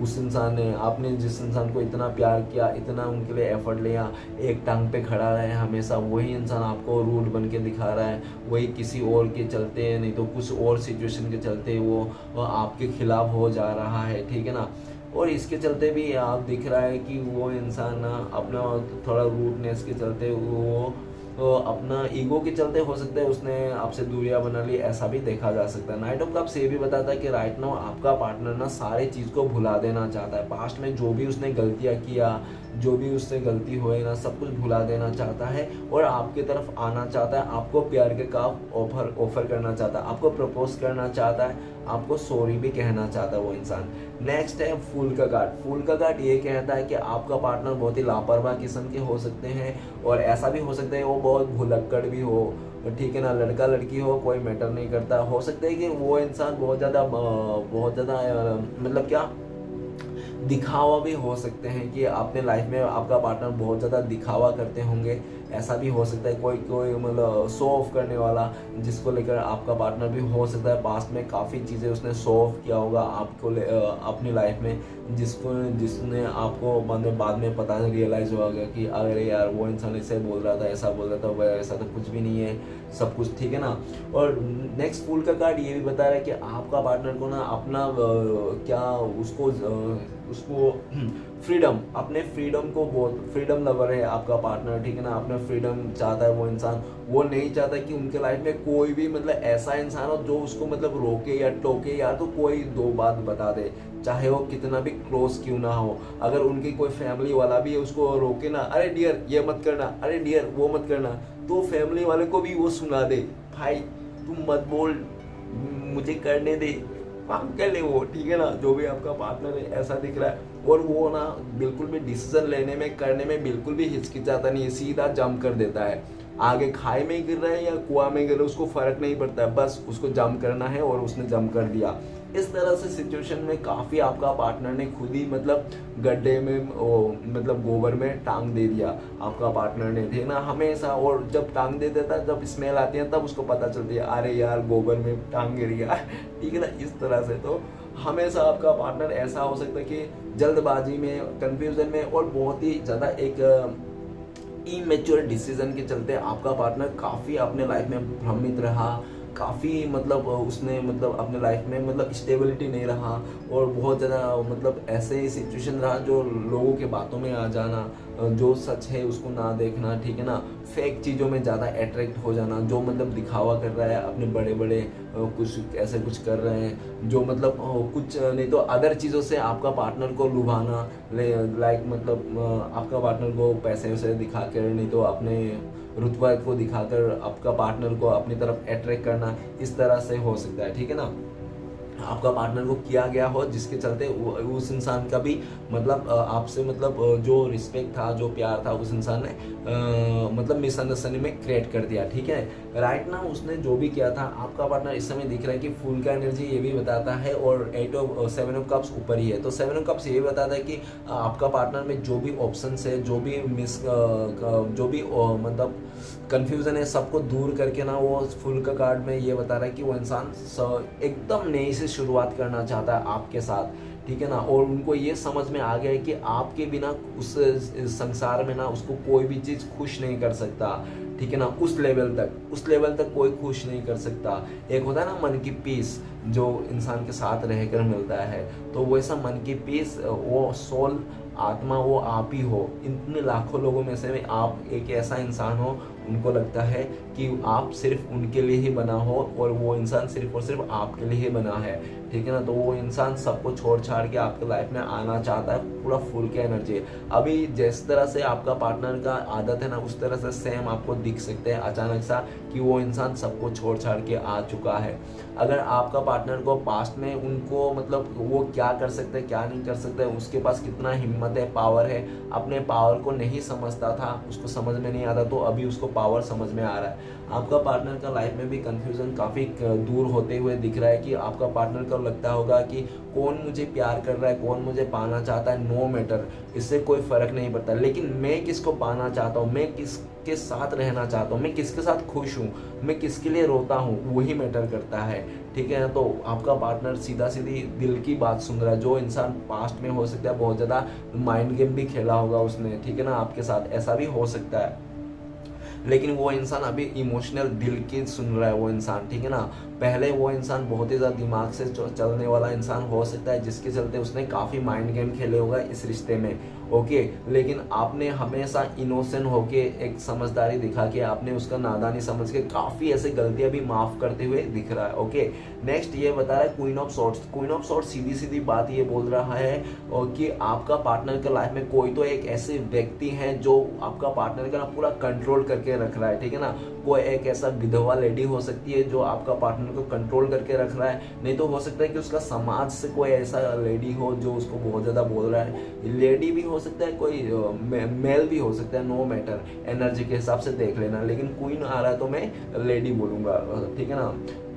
उस इंसान ने, आपने जिस इंसान को इतना प्यार किया, इतना उनके लिए एफर्ट लिया, एक टांग पे खड़ा रहे हमेशा, वही इंसान आपको रूड बन के दिखा रहा है, वही किसी और के चलते नहीं तो कुछ और सिचुएशन के चलते वो आपके खिलाफ हो जा रहा है, ठीक है ना। और इसके चलते भी आप दिख रहा है कि वो इंसान अपना थोड़ा रूडनेस के चलते वो अपना ईगो के चलते हो सकता है उसने आपसे दूरियां बना ली, ऐसा भी देखा जा सकता है। नाइट ऑफ कप्स ये भी बताता है कि राइट नाउ आपका पार्टनर ना सारी चीज़ को भुला देना चाहता है। पास्ट में जो भी उसने गलतियां किया, जो भी उससे गलती हुई ना, सब कुछ भुला देना चाहता है और आपकी तरफ आना चाहता है, आपको प्यार के काम ऑफर करना चाहता है, आपको प्रपोज करना चाहता है, आपको सॉरी भी कहना चाहता है वो इंसान। नेक्स्ट है फूल का कार्ड। फूल का कार्ड ये कहता है कि आपका पार्टनर बहुत ही लापरवाह किस्म के हो सकते हैं, और ऐसा भी हो सकता है वो बहुत भुलक्कड़ भी हो, ठीक है ना, लड़का लड़की हो कोई मैटर नहीं करता। हो सकता है कि वो इंसान बहुत ज़्यादा मतलब क्या दिखावा भी हो सकते हैं कि अपने लाइफ में आपका पार्टनर बहुत ज़्यादा दिखावा करते होंगे, ऐसा भी हो सकता है। कोई कोई मतलब शो ऑफ करने वाला, जिसको लेकर आपका पार्टनर भी हो सकता है पास्ट में काफ़ी चीज़ें उसने शो ऑफ किया होगा आपको अपनी लाइफ में, जिसने आपको बाद में पता रियलाइज़ होगा कि अरे यार वो इंसान ऐसे बोल रहा था, ऐसा बोल रहा था, वह ऐसा तो कुछ भी नहीं है, सब कुछ ठीक है ना। और नेक्स्ट फूल का कार्ड ये भी बता रहा है कि आपका पार्टनर को ना अपना क्या उसको फ्रीडम, अपने फ्रीडम को, बहुत फ्रीडम लवर है आपका पार्टनर, ठीक है ना, अपना फ्रीडम चाहता है वो इंसान। वो नहीं चाहता कि उनके लाइफ में कोई भी मतलब ऐसा इंसान हो जो उसको मतलब रोके या टोके, या तो कोई दो बात बता दे, चाहे वो कितना भी क्लोज क्यों ना हो। अगर उनकी कोई फैमिली वाला भी है उसको रोके ना, अरे डियर ये मत करना, अरे डियर वो मत करना, तो फैमिली वाले को भी वो सुना दे, भाई तुम मत बोल, मुझे करने दे, कर ले वो, ठीक है ना। जो भी आपका पार्टनर है ऐसा दिख रहा है, और वो ना बिल्कुल भी डिसीजन लेने में करने में बिल्कुल भी हिचकिचाता नहीं है, सीधा जंप कर देता है। आगे खाई में गिर रहा है या कुआं में गिर रहा है उसको फर्क नहीं पड़ता है, बस उसको जंप करना है और उसने जंप कर दिया। इस तरह से सिचुएशन में काफ़ी आपका पार्टनर ने खुद ही मतलब गड्ढे में मतलब गोबर में टांग दे दिया आपका पार्टनर ने, थे ना हमेशा। और जब टांग दे देता है, जब स्मेल आती है, तब उसको पता चलती है अरे यार गोबर में टांग गिर गया, ठीक है ना। इस तरह से तो हमेशा आपका पार्टनर ऐसा हो सकता है कि जल्दबाजी में, कंफ्यूजन में, और बहुत ही ज़्यादा एक इमेच्योर डिसीजन के चलते आपका पार्टनर काफ़ी अपने लाइफ में भ्रमित रहा, काफ़ी मतलब उसने मतलब अपने लाइफ में मतलब स्टेबिलिटी नहीं रहा, और बहुत ज़्यादा मतलब ऐसे ही सिचुएशन रहा जो लोगों के बातों में आ जाना, जो सच है उसको ना देखना, ठीक है ना, फेक चीज़ों में ज़्यादा अट्रैक्ट हो जाना, जो मतलब दिखावा कर रहा है अपने बड़े बड़े कुछ ऐसे कुछ कर रहे हैं जो मतलब कुछ नहीं तो अदर चीज़ों से आपका पार्टनर को लुभाना, लाइक मतलब आपका पार्टनर को पैसे वैसे दिखा कर, नहीं तो अपने रुतबा को दिखाकर आपका पार्टनर को अपनी तरफ अट्रैक्ट करना, इस तरह से हो सकता है, ठीक है ना। आपका पार्टनर को किया गया हो, जिसके चलते उस इंसान का भी मतलब आपसे मतलब जो रिस्पेक्ट था, जो प्यार था, उस इंसान ने मतलब मिसअंडरस्टैंडिंग में क्रिएट कर दिया। ठीक है, राइट ना, उसने जो भी किया था, आपका पार्टनर इस समय दिख रहा है कि फुल का एनर्जी ये भी बताता है, और 7 ऑफ कप्स ऊपर ही है। तो 7 ऑफ कप्स ये भी बताता है कि आपका पार्टनर में जो भी ऑप्शंस है, जो भी जो भी मतलब कंफ्यूजन है, सबको दूर करके ना, वो फुल का कार्ड में ये बता रहा है कि वो इंसान एकदम नई से शुरुआत करना चाहता है आपके साथ। ठीक है ना, और उनको ये समझ में आ गया है कि आपके बिना उस संसार में ना उसको कोई भी चीज़ खुश नहीं कर सकता। ठीक है ना, उस लेवल तक कोई खुश नहीं कर सकता। एक होता है ना मन की पीस, जो इंसान के साथ रहकर मिलता है, तो वैसा मन की पीस, वो सोल, आत्मा, वो आप ही हो। इतने लाखों लोगों में से आप एक ऐसा इंसान हो, उनको लगता है कि आप सिर्फ उनके लिए ही बना हो, और वो इंसान सिर्फ और सिर्फ आपके लिए ही बना है। ठीक है ना, तो वो इंसान सबको छोड़ छाड़ के आपके लाइफ में आना चाहता है, पूरा फुल के एनर्जी। अभी जिस तरह से आपका पार्टनर का आदत है ना, उस तरह से सेम आपको दिख सकते हैं अचानक सा कि वो इंसान सबको छोड़ छाड़ के आ चुका है। अगर आपका पार्टनर को पास्ट में उनको मतलब वो क्या कर सकते हैं, क्या नहीं कर सकते, उसके पास कितना हिम्मत है, पावर है, अपने पावर को नहीं समझता था, उसको समझ में नहीं आता, तो अभी उसको पावर समझ में आ रहा है। आपका पार्टनर का लाइफ में भी कंफ्यूजन काफ़ी दूर होते हुए दिख रहा है कि आपका पार्टनर को लगता होगा कि कौन मुझे प्यार कर रहा है, कौन मुझे पाना चाहता है, नो मैटर, इससे कोई फ़र्क नहीं पड़ता, लेकिन मैं किसको पाना चाहता हूँ, मैं किसके साथ रहना चाहता हूँ, मैं किसके साथ खुश हूँ, मैं किसके लिए रोता हूँ, वही मैटर करता है। ठीक है, तो आपका पार्टनर सीधा सीधी दिल की बात सुन रहा है। जो इंसान पास्ट में हो सकता है बहुत ज़्यादा माइंड गेम भी खेला होगा उसने, ठीक है ना, आपके साथ ऐसा भी हो सकता है, लेकिन वो इंसान अभी इमोशनल दिल की सुन रहा है वो इंसान। ठीक है ना, पहले वो इंसान बहुत ही ज़्यादा दिमाग से चलने वाला इंसान हो सकता है, जिसके चलते उसने काफ़ी माइंड गेम खेले होगा इस रिश्ते में। ओके, लेकिन आपने हमेशा इनोसेंट होके, एक समझदारी दिखा के, आपने उसका नादानी समझ के काफ़ी ऐसे गलतियां भी माफ़ करते हुए दिख रहा है। ओके, नेक्स्ट ये बता रहा है queen of swords. Queen of swords सीधी सीधी बात ये बोल रहा है कि आपका पार्टनर के लाइफ में कोई तो एक ऐसे व्यक्ति है जो आपका पार्टनर का ना पूरा कंट्रोल करके रख रहा है। ठीक है ना, कोई एक ऐसा विधवा लेडी हो सकती है जो आपका पार्टनर को कंट्रोल करके रख रहा है, नहीं तो हो सकता है कि उसका समाज से कोई ऐसा लेडी हो जो उसको बहुत ज़्यादा बोल रहा है। लेडी भी हो सकता है, कोई मेल भी हो सकता है, नो मैटर, एनर्जी के हिसाब से देख लेना, लेकिन क्वीन आ रहा है तो मैं लेडी बोलूँगा। ठीक है ना,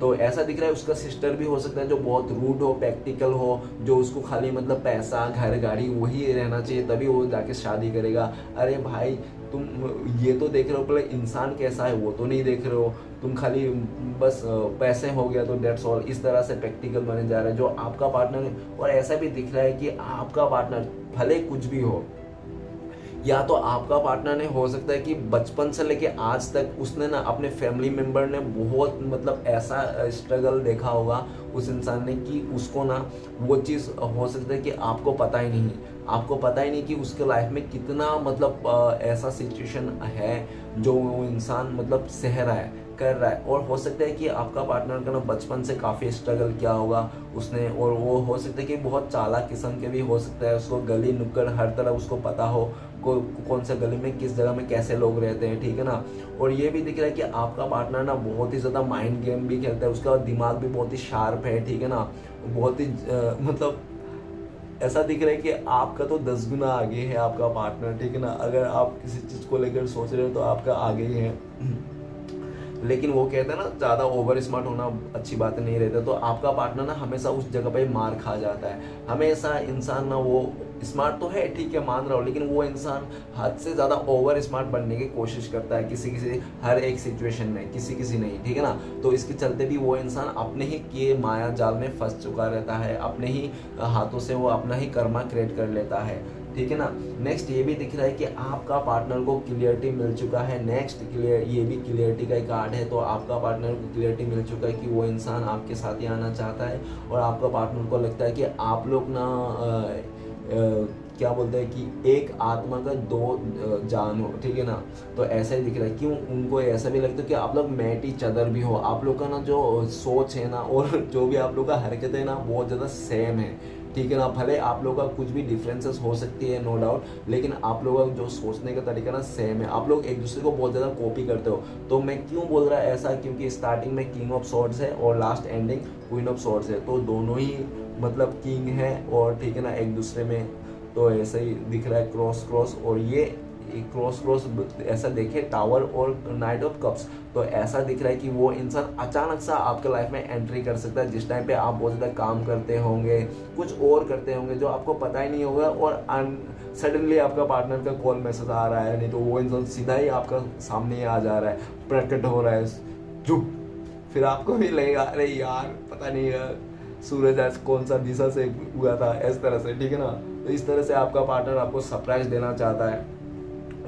तो ऐसा दिख रहा है उसका सिस्टर भी हो सकता है जो बहुत रूड हो, प्रैक्टिकल हो, जो उसको खाली मतलब पैसा, घर, गाड़ी वही रहना चाहिए, तभी वो जाके शादी करेगा। अरे भाई, तुम ये तो देख रहे हो, पहले इंसान कैसा है वो तो नहीं देख रहे हो, तुम खाली बस पैसे हो गया तो डेट्स ऑल, इस तरह से प्रैक्टिकल बने जा रहे हैं जो आपका पार्टनर। और ऐसा भी दिख रहा है कि आपका पार्टनर भले कुछ भी हो, या तो आपका पार्टनर ने हो सकता है कि बचपन से लेके आज तक उसने ना अपने फैमिली मेंबर ने बहुत मतलब ऐसा स्ट्रगल देखा होगा उस इंसान ने कि उसको ना वो चीज़ हो सकता है कि आपको पता ही नहीं कि उसके लाइफ में कितना मतलब ऐसा सिचुएशन है जो वो इंसान मतलब सह रहा है, कर रहा है। और हो सकता है कि आपका पार्टनर का ना बचपन से काफ़ी स्ट्रगल किया होगा उसने, और वो हो सकता है कि बहुत चालाक किस्म के भी हो सकता है, उसको गली नुक्कड़ हर तरह उसको पता हो कौन से गली में किस जगह में कैसे लोग रहते हैं। ठीक है ना, और ये भी दिख रहा है कि आपका पार्टनर ना बहुत ही ज़्यादा माइंड गेम भी खेलता है, उसका दिमाग भी बहुत ही शार्प है। ठीक है ना, बहुत ही मतलब ऐसा दिख रहा है कि आपका तो 10 गुना आगे है आपका पार्टनर। ठीक है ना, अगर आप किसी चीज़ को लेकर सोच रहे हो तो आपका आगे ही है। लेकिन वो कहते हैं ना, ज़्यादा ओवर स्मार्ट होना अच्छी बात नहीं रहता, तो आपका पार्टनर ना हमेशा उस जगह पे मार खा जाता है। हमेशा इंसान ना वो स्मार्ट तो है, ठीक है, मान रहा हूँ, लेकिन वो इंसान हद से ज़्यादा ओवर स्मार्ट बनने की कोशिश करता है किसी हर एक सिचुएशन में, किसी नहीं। ठीक है ना, तो इसके चलते भी वो इंसान अपने ही किए माया जाल में फंस चुका रहता है, अपने ही हाथों से वो अपना ही कर्मा क्रिएट कर लेता है। ठीक है ना, नेक्स्ट ये भी दिख रहा है कि आपका पार्टनर को क्लियरिटी मिल चुका है। नेक्स्ट ये भी क्लियरिटी का एक कार्ड है, तो आपका पार्टनर को क्लियरिटी मिल चुका है कि वो इंसान आपके साथ ही आना चाहता है, और आपका पार्टनर को लगता है कि आप लोग ना क्या बोलते हैं कि एक आत्मा का दो जान हो। ठीक है ना, तो ऐसा ही दिख रहा है। क्यों उनको ऐसा भी लगता है कि आप लोग मैट ईच अदर भी हो, आप लोग का ना जो सोच है ना और जो भी आप लोग का हरकत है ना बहुत ज़्यादा सेम है। ठीक है ना। भले आप लोगों का कुछ भी डिफरेंसेस हो सकती है नो डाउट, लेकिन आप लोगों का जो सोचने का तरीका ना सेम है। आप लोग एक दूसरे को बहुत ज़्यादा कॉपी करते हो। तो मैं क्यों बोल रहा है ऐसा, क्योंकि स्टार्टिंग में किंग ऑफ स्वॉर्ड्स है और last ending queen of swords है, तो दोनों ही मतलब किंग है और ठीक है ना एक दूसरे में। तो ऐसा ही दिख रहा है क्रॉस क्रॉस, और ये क्रॉस क्रॉस ऐसा देखे टावर और नाइट ऑफ कप्स, तो ऐसा दिख रहा है कि वो इंसान अचानक सा आपके लाइफ में एंट्री कर सकता है जिस टाइम पे आप बहुत ज़्यादा काम करते होंगे, कुछ और करते होंगे जो आपको पता ही नहीं होगा, और सडनली आपका पार्टनर का कॉल मैसेज आ रहा है, नहीं तो वो इंसान सीधा ही आपका सामने आ जा रहा है, प्रकट हो रहा है चुप। फिर आपको भी लगेगा अरे यार पता नहीं यार सूरज आज कौन सा दिशा से हुआ था, इस तरह से, ठीक है ना। तो इस तरह से आपका पार्टनर आपको सरप्राइज देना चाहता है।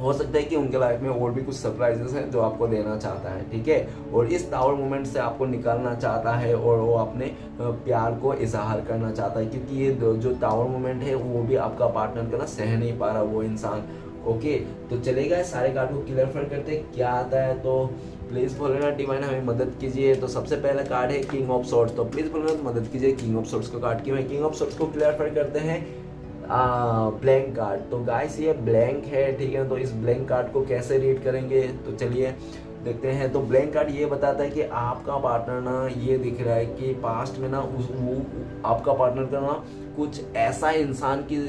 हो सकता है कि उनके लाइफ में और भी कुछ सरप्राइजेस हैं जो आपको देना चाहता है, ठीक है। और इस टावर मोमेंट से आपको निकालना चाहता है और वो अपने प्यार को इजहार करना चाहता है, क्योंकि ये जो टावर मोमेंट है वो भी आपका पार्टनर का ना सह नहीं पा रहा वो इंसान। ओके, तो चलेगा सारे कार्ड को क्लियर करते क्या आता है। तो प्लीज भोलेनाथ डिवाइन हमें मदद कीजिए। तो सबसे पहला कार्ड है किंग ऑफ स्वॉर्ड्स, तो प्लीज भोलेनाथ मदद कीजिए किंग ऑफ स्वॉर्ड्स का कार्ड क्यों है। किंग ऑफ स्वॉर्ड्स को क्लियर करते हैं ब्लैंक कार्ड। तो गाइस ये ब्लैंक है, ठीक है। तो इस ब्लैंक कार्ड को कैसे रीड करेंगे, तो चलिए देखते हैं। तो ब्लैंक कार्ड ये बताता है कि आपका पार्टनर ना, ये दिख रहा है कि पास्ट में ना वो आपका पार्टनर का ना कुछ ऐसा इंसान की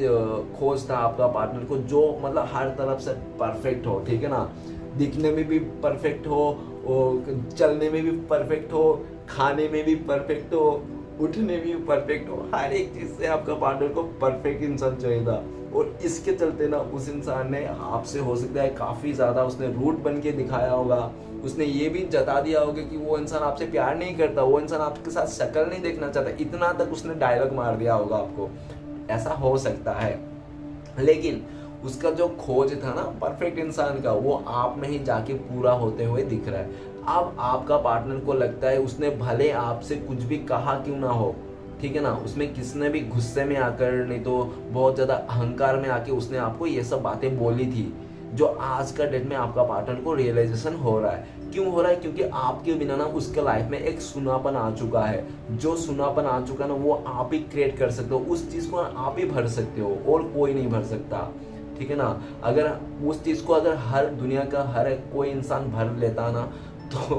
खोज था आपका पार्टनर को जो मतलब हर तरफ से परफेक्ट हो, ठीक है ना। दिखने में भी परफेक्ट हो और चलने में भी परफेक्ट हो, खाने में भी परफेक्ट हो, उठने भी परफेक्ट हो, हर एक चीज से आपका पार्टनर को परफेक्ट इंसान चाहिए था। और इसके चलते ना उस इंसान ने आपसे हो सकता है काफी ज्यादा उसने रूट बन के दिखाया होगा। उसने ये भी जता दिया होगा कि वो इंसान आपसे प्यार नहीं करता, वो इंसान आपके साथ शक्ल नहीं देखना चाहता, इतना तक उसने डायलॉग मार दिया होगा आपको। ऐसा हो सकता है, लेकिन उसका जो खोज था ना परफेक्ट इंसान का, वो आप में ही जाके पूरा होते हुए दिख रहा है। अब आपका पार्टनर को लगता है उसने भले आपसे कुछ भी कहा क्यों ना हो, ठीक है ना, उसमें किसने भी गुस्से में आकर नहीं तो बहुत ज्यादा अहंकार में आके उसने आपको ये सब बातें बोली थी, जो आज का डेट में आपका पार्टनर को रियलाइजेशन हो रहा है। क्यों हो रहा है, क्योंकि आपके बिना ना उसके लाइफ में एक सुनापन आ चुका है। जो सुनापन आ चुका है ना वो आप ही क्रिएट कर सकते हो, उस चीज को आप ही भर सकते हो और कोई नहीं भर सकता, ठीक है ना। अगर उस चीज को अगर हर दुनिया का हर कोई इंसान भर लेता ना तो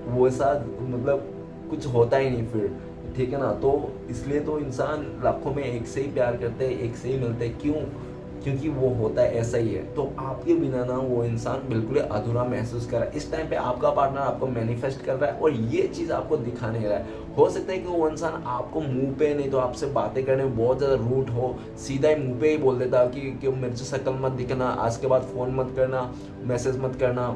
वो ऐसा मतलब कुछ होता ही नहीं फिर, ठीक है ना। तो इसलिए तो इंसान लाखों में एक से ही प्यार करते हैं, एक से ही मिलते हैं, क्यों, क्योंकि वो होता है ऐसा ही है। तो आपके बिना ना वो इंसान बिल्कुल अधूरा महसूस कर रहा है। इस टाइम पे आपका पार्टनर आपको मैनिफेस्ट कर रहा है और ये चीज आपको दिखा नहीं रहा है। हो सकता है कि वो इंसान आपको मुंह पे नहीं तो आपसे बातें करने में बहुत ज्यादा रूट हो, सीधा ही मुंह पे ही बोल देता कि मेरे से शक्ल मत दिखना, आज के बाद फोन मत करना, मैसेज मत करना,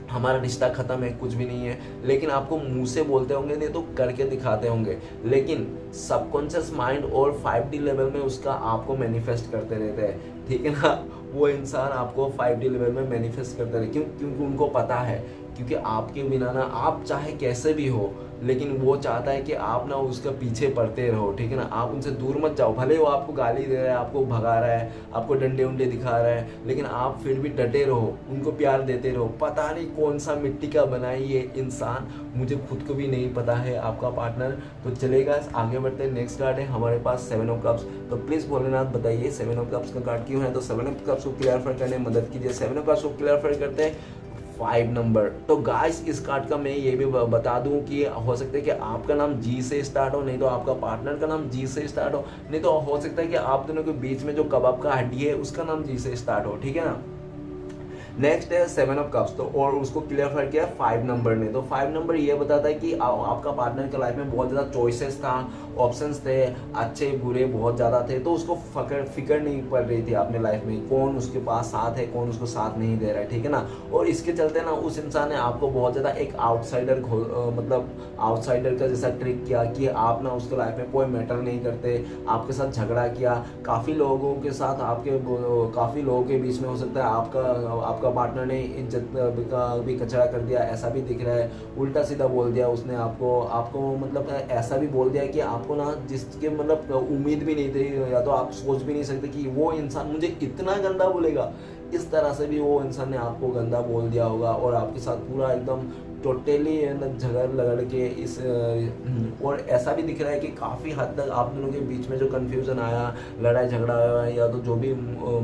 हमारा रिश्ता खत्म है, कुछ भी नहीं है। लेकिन आपको मुंह से बोलते होंगे नहीं तो करके दिखाते होंगे, लेकिन सबकॉन्शियस माइंड और 5D लेवल में उसका आपको मैनिफेस्ट करते रहते हैं, ठीक है ना। वो इंसान आपको 5D लेवल में मैनिफेस्ट करते रहे, क्योंकि उनको पता है, क्योंकि आपके बिना ना आप चाहे कैसे भी हो, लेकिन वो चाहता है कि आप ना उसके पीछे पड़ते रहो, ठीक है ना। आप उनसे दूर मत जाओ, भले वो आपको गाली दे रहा है, आपको भगा रहा है, आपको डंडे उंडे दिखा रहा है, लेकिन आप फिर भी डटे रहो, उनको प्यार देते रहो। पता नहीं कौन सा मिट्टी का बना है ये इंसान, मुझे खुद को भी नहीं पता है आपका पार्टनर। तो चलेगा आगे बढ़ते हैं। नेक्स्ट कार्ड है हमारे पास 7 ऑफ कप्स। तो प्लीज भोलेनाथ बताइए 7 ऑफ कप्स का कार्ड क्यों है। तो 7 ऑफ कप्स को क्लियर करने में मदद कीजिए। 7 ऑफ कप्स को क्लियर करते हैं 5 नंबर। तो गाइस इस कार्ड का मैं ये भी बता दूं कि हो सकता है कि आपका नाम जी से स्टार्ट हो, नहीं तो आपका पार्टनर का नाम जी से स्टार्ट हो, नहीं तो हो सकता है कि आप दोनों के बीच में जो कबाब का हड्डी है उसका नाम जी से स्टार्ट हो, ठीक है ना। नेक्स्ट है 7 ऑफ कप्स। तो और उसको क्लियर किया 5 नंबर ने। तो 5 नंबर ये बताता है कि आपका पार्टनर के लाइफ में बहुत ज़्यादा चॉइसेस था, ऑप्शंस थे, अच्छे बुरे बहुत ज़्यादा थे, तो उसको फिक्र नहीं पड़ रही थी अपने लाइफ में कौन उसके पास साथ है, कौन उसको साथ नहीं दे रहा है, ठीक है ना। और इसके चलते ना उस इंसान ने आपको बहुत ज़्यादा एक आउटसाइडर मतलब आउटसाइडर का जैसा ट्रिक किया कि आप ना उसके लाइफ में कोई मैटर नहीं करते, आपके साथ झगड़ा किया, काफ़ी लोगों के साथ आपके काफ़ी लोगों के बीच में हो सकता है आपका पार्टनर ने इज्जत का भी कचरा कर दिया, ऐसा भी दिख रहा है। उल्टा सीधा बोल दिया उसने आपको मतलब ऐसा भी बोल दिया कि आपको ना जिसके मतलब उम्मीद भी नहीं थी, या तो आप सोच भी नहीं सकते कि वो इंसान मुझे इतना गंदा बोलेगा। इस तरह से भी वो इंसान ने आपको गंदा बोल दिया होगा और आपके साथ पूरा एकदम टोटली झगड़ लगड़ के और ऐसा भी दिख रहा है कि काफ़ी हद तक आप दोनों के बीच में जो कन्फ्यूज़न आया, लड़ाई झगड़ा आया, या तो जो भी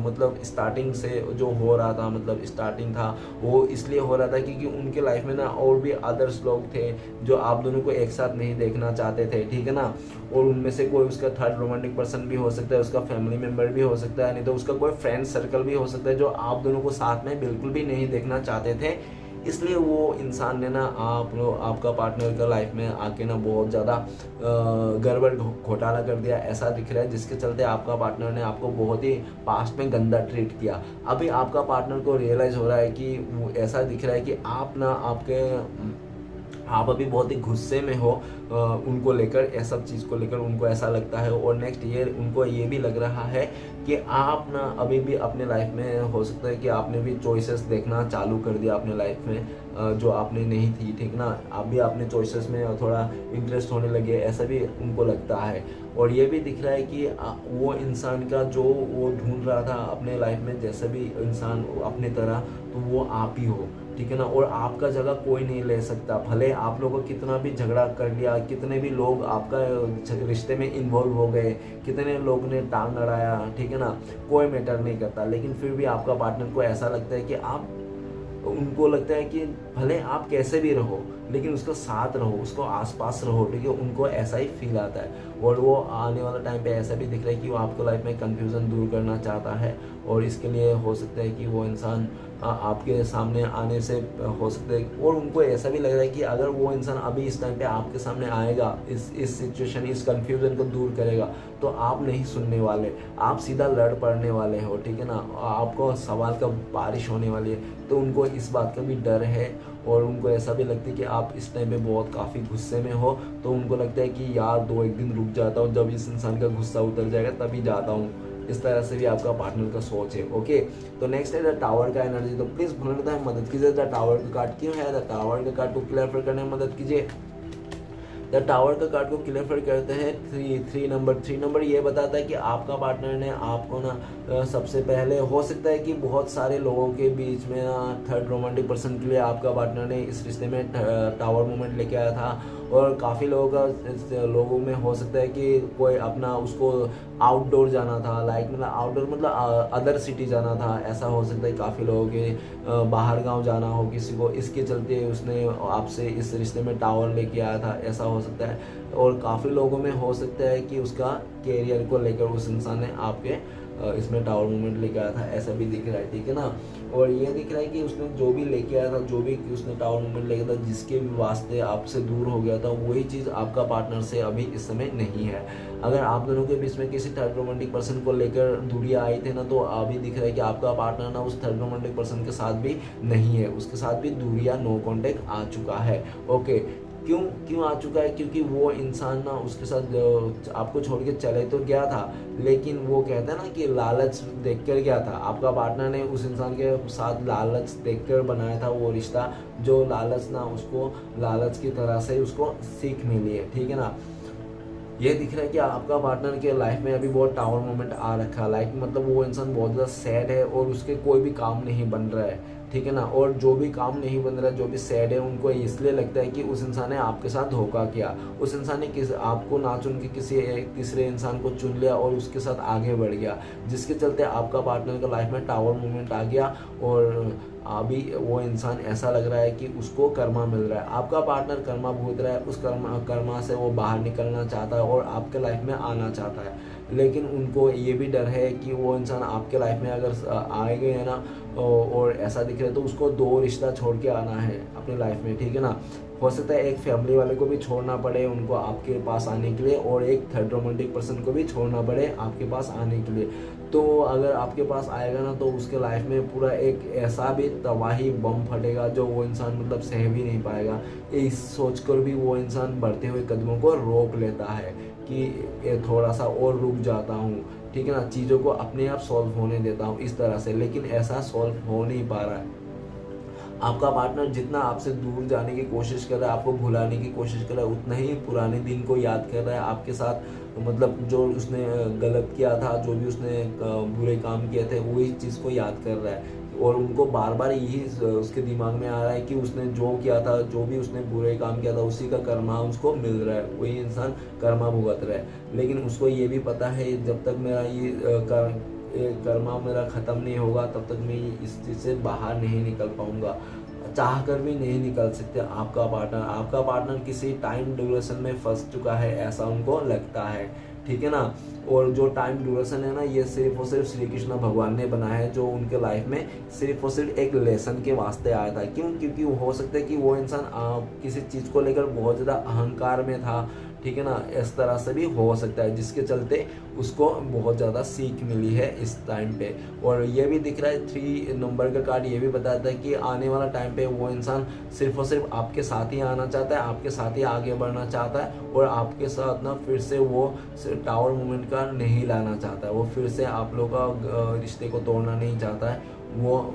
मतलब स्टार्टिंग से जो हो रहा था, मतलब स्टार्टिंग था वो इसलिए हो रहा था क्योंकि उनके लाइफ में ना और भी अदर्स लोग थे जो आप दोनों को एक साथ नहीं देखना चाहते थे, ठीक है ना। और उनमें से कोई उसका थर्ड रोमांटिक पर्सन भी हो सकता है, उसका फैमिली मेम्बर भी हो सकता है, नहीं तो उसका कोई फ्रेंड सर्कल भी हो सकता है जो आप दोनों को साथ में बिल्कुल भी नहीं देखना चाहते थे। इसलिए वो इंसान ने ना आपका पार्टनर का लाइफ में आके ना बहुत ज़्यादा गड़बड़ घोटाला कर दिया, ऐसा दिख रहा है, जिसके चलते आपका पार्टनर ने आपको बहुत ही पास्ट में गंदा ट्रीट किया। अभी आपका पार्टनर को रियलाइज़ हो रहा है कि ऐसा दिख रहा है कि आप अभी बहुत ही गुस्से में हो उनको लेकर, ऐसा सब चीज़ को लेकर उनको ऐसा लगता है। और नेक्स्ट ईयर उनको ये भी लग रहा है कि आप ना अभी भी अपने लाइफ में हो सकता है कि आपने भी चॉइसेस देखना चालू कर दिया अपने लाइफ में जो आपने नहीं थी, ठीक ना। आप भी अपने चॉइसेस में थोड़ा इंटरेस्ट होने लगे, ऐसा भी उनको लगता है। और ये भी दिख रहा है कि वो इंसान का जो वो ढूंढ रहा था अपने लाइफ में, जैसे भी इंसान अपनी तरह, तो वो आप ही हो, ठीक है ना। और आपका जगह कोई नहीं ले सकता, भले आप लोगों को कितना भी झगड़ा कर लिया, कितने भी लोग आपका रिश्ते में इन्वॉल्व हो गए, कितने लोग ने टांग अड़ाया, ठीक है ना, कोई मैटर नहीं करता। लेकिन फिर भी आपका पार्टनर को ऐसा लगता है कि उनको लगता है कि भले आप कैसे भी रहो लेकिन उसका साथ रहो, उसको आसपास रहो, ठीक है, उनको ऐसा ही फील आता है। और वो आने वाला टाइम पे ऐसा भी दिख रहा है कि वो आपको लाइफ में कंफ्यूजन दूर करना चाहता है। और इसके लिए हो सकता है कि वो इंसान आपके सामने आने से हो सकता है, और उनको ऐसा भी लग रहा है कि अगर वो इंसान अभी इस टाइम पे आपके सामने आएगा, इस सिचुएशन, इस कंफ्यूजन को दूर करेगा, तो आप नहीं सुनने वाले, आप सीधा लड़ पड़ने वाले हो, ठीक है ना। आपको सवाल का बारिश होने वाली है, तो उनको इस बात का भी डर है। और उनको ऐसा भी लगता है कि आप इस टाइम पे बहुत काफ़ी गुस्से में हो, तो उनको लगता है कि यार 2-1 दिन रुक जाता हूँ, जब इस इंसान का गुस्सा उतर जाएगा तभी जाता हूँ। इस तरह से भी आपका पार्टनर का सोच है। ओके, तो नेक्स्ट है द टावर का एनर्जी। तो प्लीज़ भूलना है मदद कीजिए, द टावर का कार्ड क्यों है, द टावर का कार्ड को क्लियर करने में मदद कीजिए। द टावर का कार्ड को क्लियर करते हैं थ्री नंबर ये बताता है कि आपका पार्टनर ने आपको ना सबसे पहले, हो सकता है कि बहुत सारे लोगों के बीच में ना थर्ड रोमांटिक पर्सन के लिए आपका पार्टनर ने इस रिश्ते में टावर मोमेंट लेके आया था। और काफ़ी लोगों में हो सकता है कि कोई अपना उसको आउटडोर जाना था, लाइक मतलब आउटडोर मतलब अदर सिटी जाना था, ऐसा हो सकता है। काफ़ी लोगों के बाहर गांव जाना हो किसी को, इसके चलते उसने आपसे इस रिश्ते में टावर लेके आया था, ऐसा हो सकता है। और काफ़ी लोगों में हो सकता है कि उसका कैरियर को लेकर उस इंसान ने आपके इसमें टावर मूवमेंट लेके आया था, ऐसा भी दिख रहा है, ठीक है ना। और ये दिख रहा है कि उसने जो भी लेके आया था, जो भी उसने टावर मूवमेंट लेके था, जिसके भी वास्ते आपसे दूर हो गया था, वही चीज़ आपका पार्टनर से अभी इस समय नहीं है। अगर आप दोनों के बीच में किसी थर्ड रोमांटिक पर्सन को लेकर दूरियां आई थी ना, तो अभी दिख रहा है कि आपका पार्टनर ना उस थर्ड रोमांटिक पर्सन के साथ भी नहीं है, उसके साथ भी दूरियां, नो कॉन्टेक्ट आ चुका है। ओके, क्यों आ चुका है, क्योंकि वो इंसान ना उसके साथ आपको छोड़ के चले तो गया था, लेकिन वो कहते हैं ना कि लालच देखकर गया था। आपका पार्टनर ने उस इंसान के साथ लालच देखकर बनाया था वो रिश्ता, जो लालच ना उसको लालच की तरह से उसको सीख मिली है, ठीक है ना। ये दिख रहा है कि आपका पार्टनर के लाइफ में अभी बहुत टावर मोमेंट आ रखा है, लाइक मतलब वो इंसान बहुत ज़्यादा सैड है और उसके कोई भी काम नहीं बन रहा है, ठीक है ना। और जो भी काम नहीं बन रहा है, जो भी सैड है, उनको इसलिए लगता है कि उस इंसान ने आपके साथ धोखा किया, उस इंसान ने आपको ना चुन के किसी एक तीसरे इंसान को चुन लिया और उसके साथ आगे बढ़ गया, जिसके चलते आपका पार्टनर का लाइफ में टावर मोमेंट आ गया। और अभी वो इंसान ऐसा लग रहा है कि उसको कर्मा मिल रहा है, आपका पार्टनर कर्मा भूत रहा है, उस कर्मा से वो बाहर निकलना चाहता है और आपके लाइफ में आना चाहता है। लेकिन उनको ये भी डर है कि वो इंसान आपके लाइफ में अगर आए गए है ना, और ऐसा दिख रहा है तो उसको 2 रिश्ता छोड़ के आना है अपनी लाइफ में, ठीक है ना। हो सकता है एक फैमिली वाले को भी छोड़ना पड़े उनको आपके पास आने के लिए, और एक थर्ड रोमांटिक पर्सन को भी छोड़ना पड़े आपके पास आने के लिए। तो अगर आपके पास आएगा ना, तो उसके लाइफ में पूरा एक ऐसा भी तबाही बम फटेगा जो वो इंसान मतलब सह भी नहीं पाएगा। इस सोचकर भी वो इंसान बढ़ते हुए कदमों को रोक लेता है कि थोड़ा सा और रुक जाता हूँ, ठीक है ना, चीज़ों को अपने आप सॉल्व होने देता हूँ इस तरह से। लेकिन ऐसा सॉल्व हो नहीं पा रहा है। आपका पार्टनर जितना आपसे दूर जाने की कोशिश कर रहा है, आपको भुलाने की कोशिश कर रहा है, उतना ही पुराने दिन को याद कर रहा है आपके साथ, मतलब जो उसने गलत किया था, जो भी उसने बुरे काम किए थे, वही चीज़ को याद कर रहा है। और उनको बार बार यही उसके दिमाग में आ रहा है कि उसने जो किया था, जो भी उसने बुरे काम किया था, उसी का कर्मा उसको मिल रहा है, वही इंसान कर्मा भुगत रहा है। लेकिन उसको ये भी पता है जब तक मेरा ये कर्मा मेरा ख़त्म नहीं होगा तब तक मैं इस चीज़ से बाहर नहीं निकल पाऊँगा, चाह कर भी नहीं निकल सकते। आपका पार्टनर किसी टाइम ड्यूरेशन में फंस चुका है, ऐसा उनको लगता है, ठीक है ना। और जो टाइम ड्यूरेशन है ना, ये सिर्फ और सिर्फ श्री कृष्ण भगवान ने बनाया है, जो उनके लाइफ में सिर्फ और सिर्फ एक लेसन के वास्ते आया था। क्यों? क्योंकि हो सकता है कि वो इंसान किसी चीज़ को लेकर बहुत ज़्यादा अहंकार में था, ठीक है ना, इस तरह से भी हो सकता है, जिसके चलते उसको बहुत ज़्यादा सीख मिली है इस टाइम पे। और ये भी दिख रहा है 3 नंबर का कार्ड ये भी बताता है कि आने वाला टाइम पे वो इंसान सिर्फ और सिर्फ आपके साथ ही आना चाहता है, आपके साथ ही आगे बढ़ना चाहता है, और आपके साथ ना फिर से वो टावर मूवमेंट का नहीं लाना चाहता है, वो फिर से आप लोग का रिश्ते को तोड़ना नहीं चाहता है, वो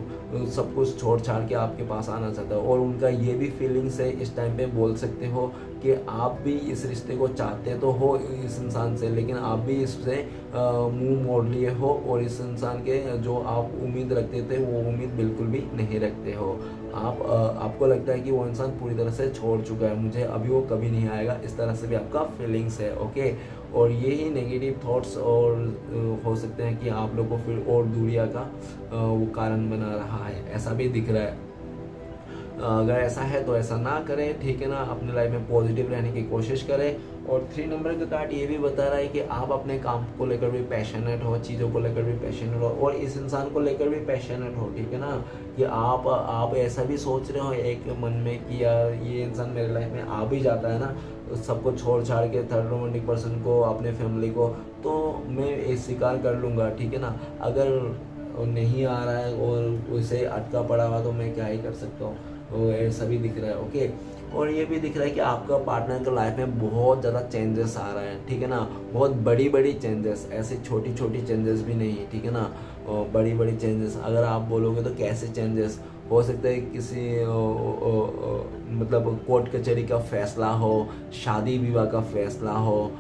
सब कुछ छोड़ छाड़ के आपके पास आना चाहता है। और उनका ये भी फीलिंग्स है, इस टाइम पे बोल सकते हो कि आप भी इस रिश्ते को चाहते तो हो इस इंसान से, लेकिन आप भी इससे मुंह मोड़ लिए हो, और इस इंसान के जो आप उम्मीद रखते थे वो उम्मीद बिल्कुल भी नहीं रखते हो। आपको लगता है कि वो इंसान पूरी तरह से छोड़ चुका है, मुझे अभी वो कभी नहीं आएगा, इस तरह से भी आपका फीलिंग्स है, ओके। और यही नेगेटिव थॉट्स और हो सकते हैं कि आप लोग को फिर और दूरिया का वो कारण बना रहा है, ऐसा भी दिख रहा है। अगर ऐसा है तो ऐसा ना करें, ठीक है ना, अपने लाइफ में पॉजिटिव रहने की कोशिश करें। और 3 नंबर का कार्ड ये भी बता रहा है कि आप अपने काम को लेकर भी पैशनेट हो, चीज़ों को लेकर भी पैशनेट हो, और इस इंसान को लेकर भी पैशनेट हो, ठीक है ना, कि आप ऐसा भी सोच रहे हो एक मन में कि यार ये इंसान मेरे लाइफ में आ भी जाता है ना, सबको छोड़ छाड़ के, थर्ड रोमांटिक पर्सन को, अपने फैमिली को, तो मैं ये स्वीकार कर लूँगा, ठीक है ना। अगर नहीं आ रहा है और उसे अटका पड़ा हुआ तो मैं क्या ही कर सकता हूँ, वो ऐसा भी दिख रहा है, ओके। और ये भी दिख रहा है कि आपका पार्टनर का लाइफ में बहुत ज़्यादा चेंजेस आ रहा है, ठीक है ना, बहुत बड़ी बड़ी चेंजेस, ऐसे छोटी छोटी चेंजेस भी नहीं, ठीक है ना, और बड़ी बड़ी चेंजेस। अगर आप बोलोगे तो कैसे चेंजेस हो सकते हैं, किसी मतलब कोर्ट कचहरी का फैसला हो, शादी विवाह का फैसला हो,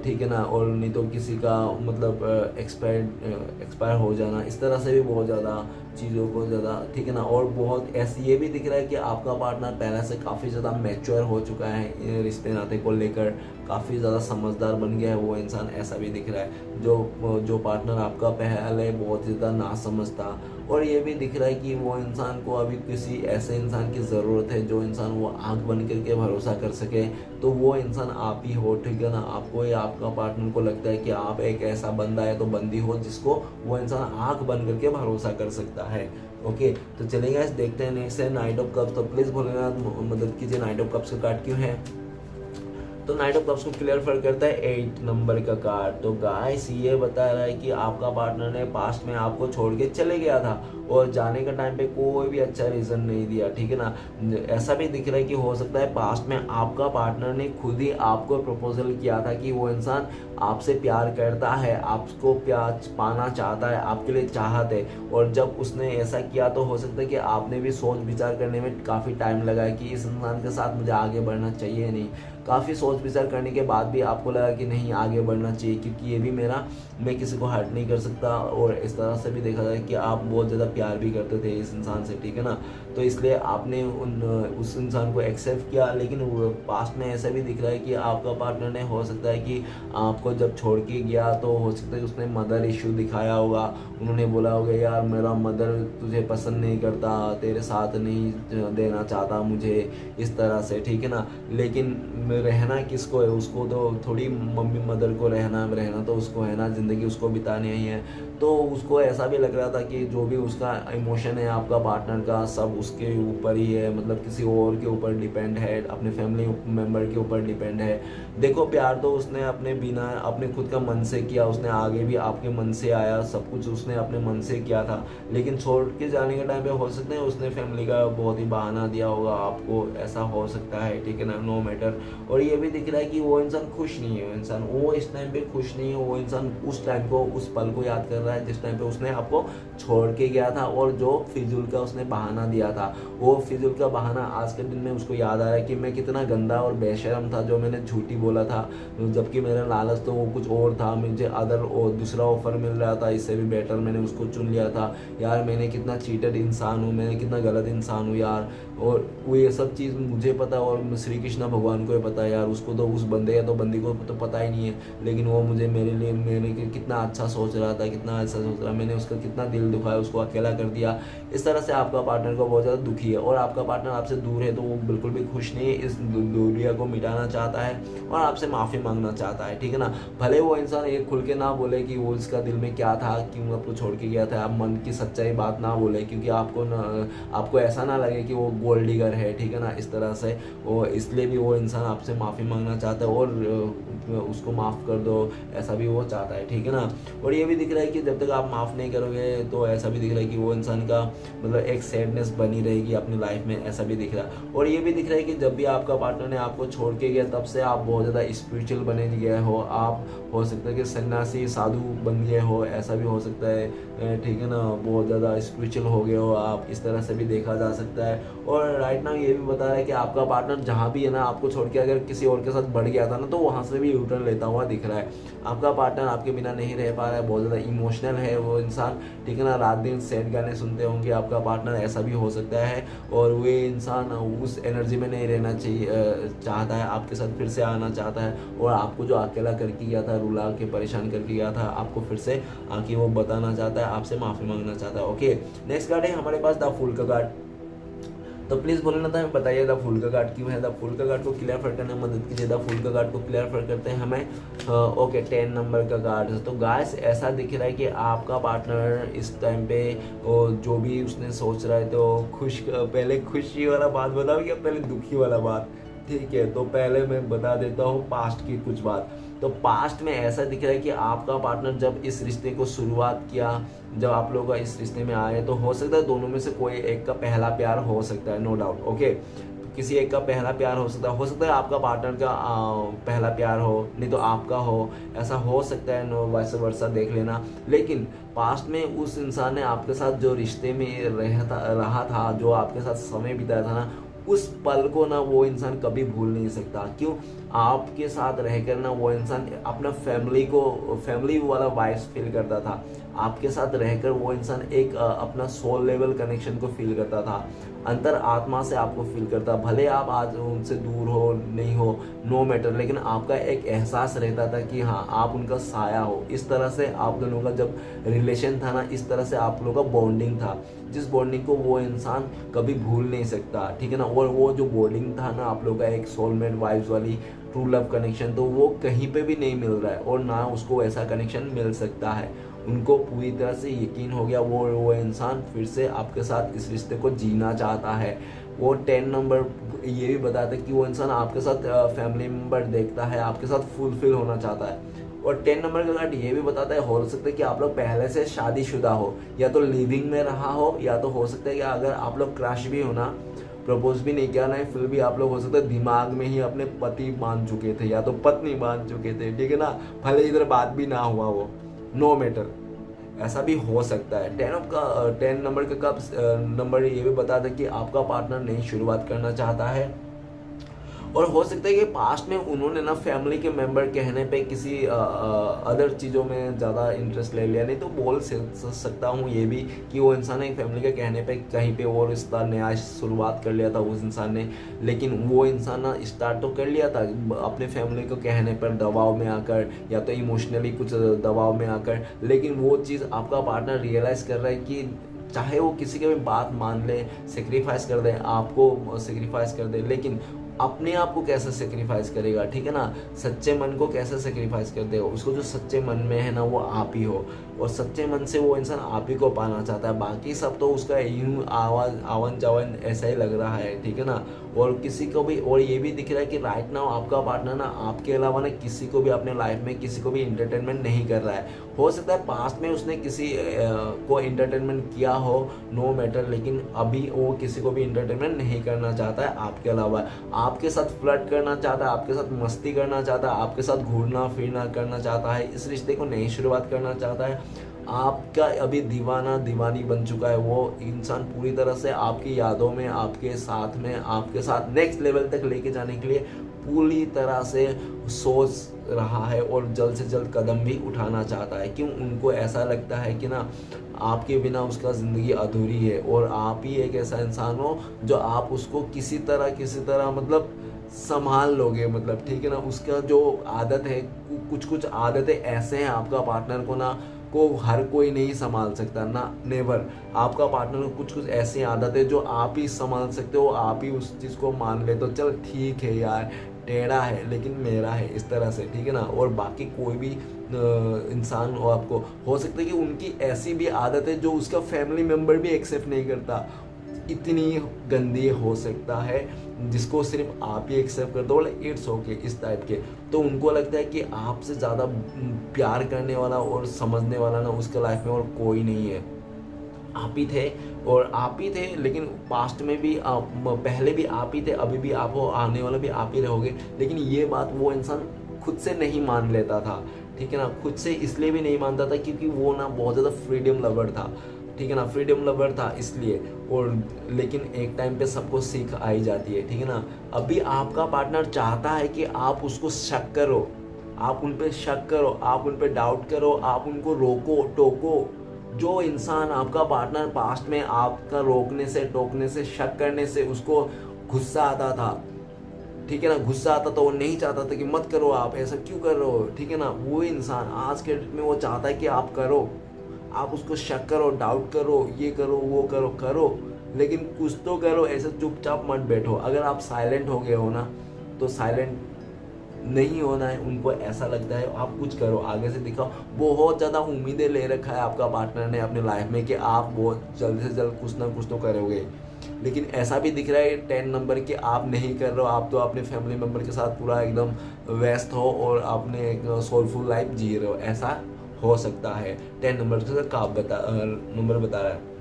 ठीक है ना, और नहीं तो किसी का मतलब एक्सपायर हो जाना, इस तरह से भी बहुत ज़्यादा चीज़ों को ज़्यादा, ठीक है ना। और बहुत ऐसे ये भी दिख रहा है कि आपका पार्टनर पहले से काफ़ी ज़्यादा मैच्योर हो चुका है रिश्ते नाते को लेकर, काफ़ी ज़्यादा समझदार बन गया है वो इंसान, ऐसा भी दिख रहा है। जो पार्टनर आपका पहले बहुत ज़्यादा नासमझ था। और ये भी दिख रहा है कि वो इंसान को अभी किसी ऐसे इंसान की ज़रूरत है, जो इंसान वो आँख बन करके भरोसा कर सके, तो वो इंसान आप ही हो, ठीक है ना। आपको या आपका पार्टनर को लगता है कि आप एक ऐसा बंदा है तो बंदी हो जिसको वो इंसान आँख बन करके भरोसा कर सकता है, ओके। तो चलिए गाइस, देखते हैं नेक्स्ट है नाइट ऑफ कप्स। तो प्लीज़ भोलेनाथ मदद कीजिए, नाइट ऑफ कप्स का कार्ड क्यों है? तो नाइट ऑफ कप्स को क्लियर करता है 8 नंबर का कार्ड। तो गाइस ये बता रहा है कि आपका पार्टनर ने पास्ट में आपको छोड़ के चले गया था, और जाने का टाइम पे कोई भी अच्छा रीज़न नहीं दिया, ठीक है ना। ऐसा भी दिख रहा है कि हो सकता है पास्ट में आपका पार्टनर ने खुद ही आपको प्रपोजल किया था कि वो इंसान आपसे प्यार करता है, आपको प्यार पाना चाहता है, आपके लिए चाहत है, और जब उसने ऐसा किया तो हो सकता है कि आपने भी सोच विचार करने में काफ़ी टाइम लगा कि इस इंसान के साथ मुझे आगे बढ़ना चाहिए नहीं। काफ़ी सोच विचार करने के बाद भी आपको लगा कि नहीं, आगे बढ़ना चाहिए, क्योंकि ये भी मैं किसी को हर्ट नहीं कर सकता। और इस तरह से भी देखा जाए कि आप बहुत ज़्यादा प्यार भी करते थे इस इंसान से, ठीक है ना। तो इसलिए आपने उस इंसान को एक्सेप्ट किया। लेकिन पास्ट में ऐसा भी दिख रहा है कि आपका पार्टनर ने, हो सकता है कि आपको जब छोड़ के गया तो हो सकता है कि उसने मदर इशू दिखाया होगा, उन्होंने बोला होगा यार मेरा मदर तुझे पसंद नहीं करता, तेरे साथ नहीं देना चाहता मुझे, इस तरह से, ठीक है ना। लेकिन रहना किसको है, उसको तो थोड़ी मम्मी मदर को रहना तो उसको है ना, ज़िंदगी उसको बितानी ही है। तो उसको ऐसा भी लग रहा था कि जो भी उसका इमोशन है आपका पार्टनर का, सब उसके ऊपर ही है, मतलब किसी और के ऊपर डिपेंड है, अपने फैमिली मेम्बर के ऊपर डिपेंड है। देखो, प्यार तो उसने अपने बिना अपने खुद का मन से किया, उसने आगे भी आपके मन से आया, सब कुछ उसने अपने मन से किया था। लेकिन छोड़ के जाने के टाइम पे हो सकता है उसने फैमिली का बहुत ही बहाना दिया होगा आपको, ऐसा हो सकता है, ठीक है ना, नो मैटर। और ये भी दिख रहा है कि वो इंसान खुश नहीं है, वो इस टाइम पे खुश नहीं है, वो इंसान उस टाइम को, उस पल को याद कर रहा है जिस टाइम पे उसने आपको छोड़ के गया था और जो फिजूल का उसने बहाना दिया था, वो फिजूल का बहाना आज के दिन में उसको याद आ रहा है कि मैं कितना गंदा और बेशरम था जो मैंने झूठी बोला था, जबकि मेरा लालच तो वो कुछ और था, मुझे दूसरा ऑफर मिल रहा था इससे भी बेटर, मैंने उसको चुन लिया था। यार मैंने कितना चीटेड इंसान हूँ, मैंने कितना गलत इंसान हूँ यार। और वो ये सब चीज़ मुझे पता और श्री कृष्ण भगवान को ही पता है यार, उसको तो, उस बंदे या तो बंदी को तो पता ही नहीं है, लेकिन वो मुझे मेरे कितना अच्छा सोच रहा था, कितना अच्छा सोच रहा, मैंने उसका कितना दिल दुखाया, उसको अकेला कर दिया। इस तरह से आपका पार्टनर को बहुत ज़्यादा दुखी है और आपका पार्टनर आपसे दूर है तो वो बिल्कुल भी खुश नहीं है, इस दूरिया को मिटाना चाहता है और आपसे माफ़ी मांगना चाहता है, ठीक है ना। भले वो इंसान एक खुल के ना बोले कि वो इसका दिल में क्या था, क्यों आपको छोड़ के गया था, आप मन की सच्चाई बात ना बोले, क्योंकि आपको ऐसा ना लगे कि वो गोल्ड डिगर है, ठीक है ना, इस तरह से। वो इसलिए भी वो इंसान आपसे माफ़ी मांगना चाहता है और उसको माफ़ कर दो, ऐसा भी वो चाहता है, ठीक है ना। और ये भी दिख रहा है कि जब तक आप माफ़ नहीं करोगे तो ऐसा भी दिख रहा है कि वो इंसान का मतलब एक सैडनेस बनी रहेगी अपनी लाइफ में, ऐसा भी दिख रहा है। और ये भी दिख रहा है कि जब भी आपका पार्टनर ने आपको छोड़ के गया तब से आप बहुत ज़्यादा स्पिरिचुअल बने गए हो, आप हो सकता है कि सन्यासी साधु बन गए हो, ऐसा भी हो सकता है, ठीक है ना, बहुत ज़्यादा स्पिरिचुअल हो गए हो आप, इस तरह से भी देखा जा सकता है। और राइट नाउ ये भी बता रहा है कि आपका पार्टनर जहाँ भी है ना, आपको छोड़ के अगर किसी और के साथ बढ़ गया था ना तो वहाँ से भी यूटर्न लेता हुआ दिख रहा है। आपका पार्टनर आपके बिना नहीं रह पा रहा है, बहुत ज़्यादा इमोशनल है वो इंसान, ठीक है ना, रात दिन सैड गाने सुनते होंगे आपका पार्टनर, ऐसा भी हो सकता है। और वो इंसान उस एनर्जी में नहीं रहना चाहता है, आपके साथ फिर से आना चाहता है और आपको जो अकेला करके गया था, रुला के परेशान करके गया था, आपको फिर से आके वो बताना चाहता है, आपसे माफ़ी मांगना चाहता है। ओके, नेक्स्ट कार्ड है हमारे पास द फूल का कार्ड। तो प्लीज़ बोलना था, हमें बताइए द फूल का कार्ड क्यों है। द फूल का कार्ड को क्लियर फर करने में मदद कीजिए। द फूल का कार्ड को क्लियर फर करते हैं हमें ओके 10 नंबर का कार्ड है। तो गाइस ऐसा दिख रहा है कि आपका पार्टनर इस टाइम पे जो भी उसने सोच रहा है तो पहले खुशी वाला बात बताओ या पहले दुखी वाला बात, ठीक है। तो पहले मैं बता देता हूँ पास्ट की कुछ बात। तो पास्ट में ऐसा दिख रहा है कि आपका पार्टनर जब इस रिश्ते को शुरुआत किया, जब आप लोग इस रिश्ते में आए, तो हो सकता है दोनों में से कोई एक का पहला प्यार हो सकता है, नो डाउट। ओके, किसी एक का पहला प्यार हो सकता है आपका पार्टनर का पहला प्यार हो, नहीं तो आपका हो, ऐसा हो सकता है, नो वैसे वर्षा देख लेना। लेकिन पास्ट में उस इंसान ने आपके साथ जो रिश्ते में रहा था, जो आपके साथ समय बिताया था ना, उस पल को ना वो इंसान कभी भूल नहीं सकता। क्यों? आपके साथ रहकर ना वो इंसान अपना फैमिली वाला वाइब्स फील करता था। आपके साथ रहकर वो इंसान एक अपना सोल लेवल कनेक्शन को फील करता था, अंतर आत्मा से आपको फील करता। भले आप आज उनसे दूर हो, नहीं हो, नो मैटर, लेकिन आपका एक एहसास रहता था कि हाँ आप उनका साया हो। इस तरह से आप दोनों का जब रिलेशन था ना, इस तरह से आप लोगों का बॉन्डिंग था, जिस बॉन्डिंग को वो इंसान कभी भूल नहीं सकता, ठीक है ना। और वो जो बॉन्डिंग था ना आप लोगों का, एक सोलमेट वाइब्स वाली ट्रू लव कनेक्शन, तो वो कहीं पे भी नहीं मिल रहा है और ना उसको ऐसा कनेक्शन मिल सकता है। उनको पूरी तरह से यकीन हो गया, वो इंसान फिर से आपके साथ इस रिश्ते को जीना चाहता है। वो 10 नंबर ये भी बताता है कि वो इंसान आपके साथ फैमिली मेम्बर देखता है, आपके साथ फुलफिल होना चाहता है। और 10 नंबर का कार्ड ये भी बताता है, हो सकता है कि आप लोग पहले से शादीशुदा हो, या तो लिविंग में रहा हो, या तो हो सकता है कि अगर आप लोग क्रश भी हो ना, प्रपोज भी नहीं किया ना, फिर भी आप लोग हो सकता है दिमाग में ही अपने पति मान चुके थे या तो पत्नी मान चुके थे, ठीक है ना, भले इधर बात भी ना हुआ वो, नो मैटर, ऐसा भी हो सकता है। 10 नंबर का कब नंबर ये भी बताता है कि आपका पार्टनर नई शुरुआत करना चाहता है। और हो सकता है कि पास्ट में उन्होंने ना फैमिली के मेंबर कहने पे किसी अदर चीज़ों में ज़्यादा इंटरेस्ट ले लिया, नहीं तो बोल सकता हूँ ये भी कि वो इंसान एक फैमिली के कहने पे कहीं पे और रिश्ता नया शुरुआत कर लिया था उस इंसान ने। लेकिन वो इंसान ना स्टार्ट तो कर लिया था अपने फैमिली को कहने पर, दबाव में आकर या तो इमोशनली कुछ दबाव में आकर, लेकिन वो चीज़ आपका पार्टनर रियलाइज़ कर रहा है कि चाहे वो किसी की भी बात मान ले, सेक्रीफाइस कर दे, आपको सेक्रीफाइस कर दे, लेकिन अपने आप को कैसे सेक्रीफाइस करेगा, ठीक है ना, सच्चे मन को कैसे सेक्रीफाइस कर देगा। उसको जो सच्चे मन में है ना वो आप ही हो, और सच्चे मन से वो इंसान आप ही को पाना चाहता है। बाकी सब तो उसका यूं आवन जावन ऐसा ही लग रहा है, ठीक है ना। और किसी को भी, और ये भी दिख रहा है कि राइट नाउ आपका पार्टनर ना आपके अलावा ना किसी को भी अपने लाइफ में किसी को भी इंटरटेनमेंट नहीं कर रहा है। हो सकता है पास्ट में उसने किसी को इंटरटेनमेंट किया हो, नो मैटर, लेकिन अभी वो किसी को भी इंटरटेनमेंट नहीं करना चाहता है आपके अलावा। आपके साथ फ्लर्ट करना चाहता है, आपके साथ मस्ती करना चाहता है, आपके साथ घूमना फिरना करना चाहता है, इस रिश्ते को नई शुरुआत करना चाहता है। आपका अभी दीवाना दीवानी बन चुका है वो इंसान, पूरी तरह से आपकी यादों में, आपके साथ में, आपके साथ नेक्स्ट लेवल तक लेके जाने के लिए पूरी तरह से सोच रहा है और जल्द से जल्द कदम भी उठाना चाहता है। क्यों? उनको ऐसा लगता है कि ना आपके बिना उसका ज़िंदगी अधूरी है और आप ही एक ऐसा इंसान हो जो आप उसको किसी तरह मतलब संभाल लोगे, मतलब ठीक है ना। उसका जो आदत है, कुछ कुछ आदतें ऐसे हैं आपका पार्टनर को ना को हर कोई नहीं संभाल सकता ना, नेवर। आपका पार्टनर को कुछ कुछ ऐसी आदतें जो आप ही संभाल सकते हो, आप ही उस चीज़ को मान ले तो चल ठीक है यार, टेढ़ा है लेकिन मेरा है, इस तरह से, ठीक है ना। और बाकी कोई भी इंसान हो, आपको हो सकता है कि उनकी ऐसी भी आदत है जो उसका फैमिली मेम्बर भी एक्सेप्ट नहीं करता, इतनी गंदी हो सकता है, जिसको सिर्फ आप ही एक्सेप्ट कर दो, इट्स ओके, इस टाइप के। तो उनको लगता है कि आपसे ज़्यादा प्यार करने वाला और समझने वाला ना उसके लाइफ में और कोई नहीं है, आप ही थे। और आप ही थे, लेकिन पास्ट में भी पहले भी आप ही थे, अभी भी आप हो, आने वाला भी आप ही रहोगे। लेकिन ये बात वो इंसान खुद से नहीं मान लेता था, ठीक है ना। खुद से इसलिए भी नहीं मानता था क्योंकि वो ना बहुत ज़्यादा फ्रीडम लवर था, ठीक है ना, फ्रीडम लवर था इसलिए। और लेकिन एक टाइम पे सबको सीख आई जाती है, ठीक है ना। अभी आपका पार्टनर चाहता है कि आप उसको शक करो, आप उन पे शक करो, आप उन पे डाउट करो, आप उनको रोको टोको। जो इंसान आपका पार्टनर पास्ट में आपका रोकने से, टोकने से, शक करने से उसको गुस्सा आता था, ठीक है ना, गुस्सा आता, तो वो नहीं चाहता था कि मत करो, आप ऐसा क्यों कर रहे हो, ठीक है ना। वो इंसान आज के डेट में वो चाहता है कि आप करो, आप उसको शक करो, डाउट करो, ये करो, वो करो, करो, लेकिन कुछ तो करो, ऐसे चुपचाप मत बैठो। अगर आप साइलेंट हो गए हो ना, तो साइलेंट नहीं होना है। उनको ऐसा लगता है आप कुछ करो, आगे से दिखाओ। बहुत ज़्यादा उम्मीदें ले रखा है आपका पार्टनर ने अपने लाइफ में कि आप बहुत जल्द से जल्द कुछ ना कुछ तो करोगे, लेकिन ऐसा भी दिख रहा है 10 नंबर कि आप नहीं कर रहे हो। आप तो अपने फैमिली मेम्बर के साथ पूरा एकदम व्यस्त हो और आपने एक सोलफुल लाइफ जी रहे हो, ऐसा हो सकता है 10 नंबर से आप नंबर बता रहा है।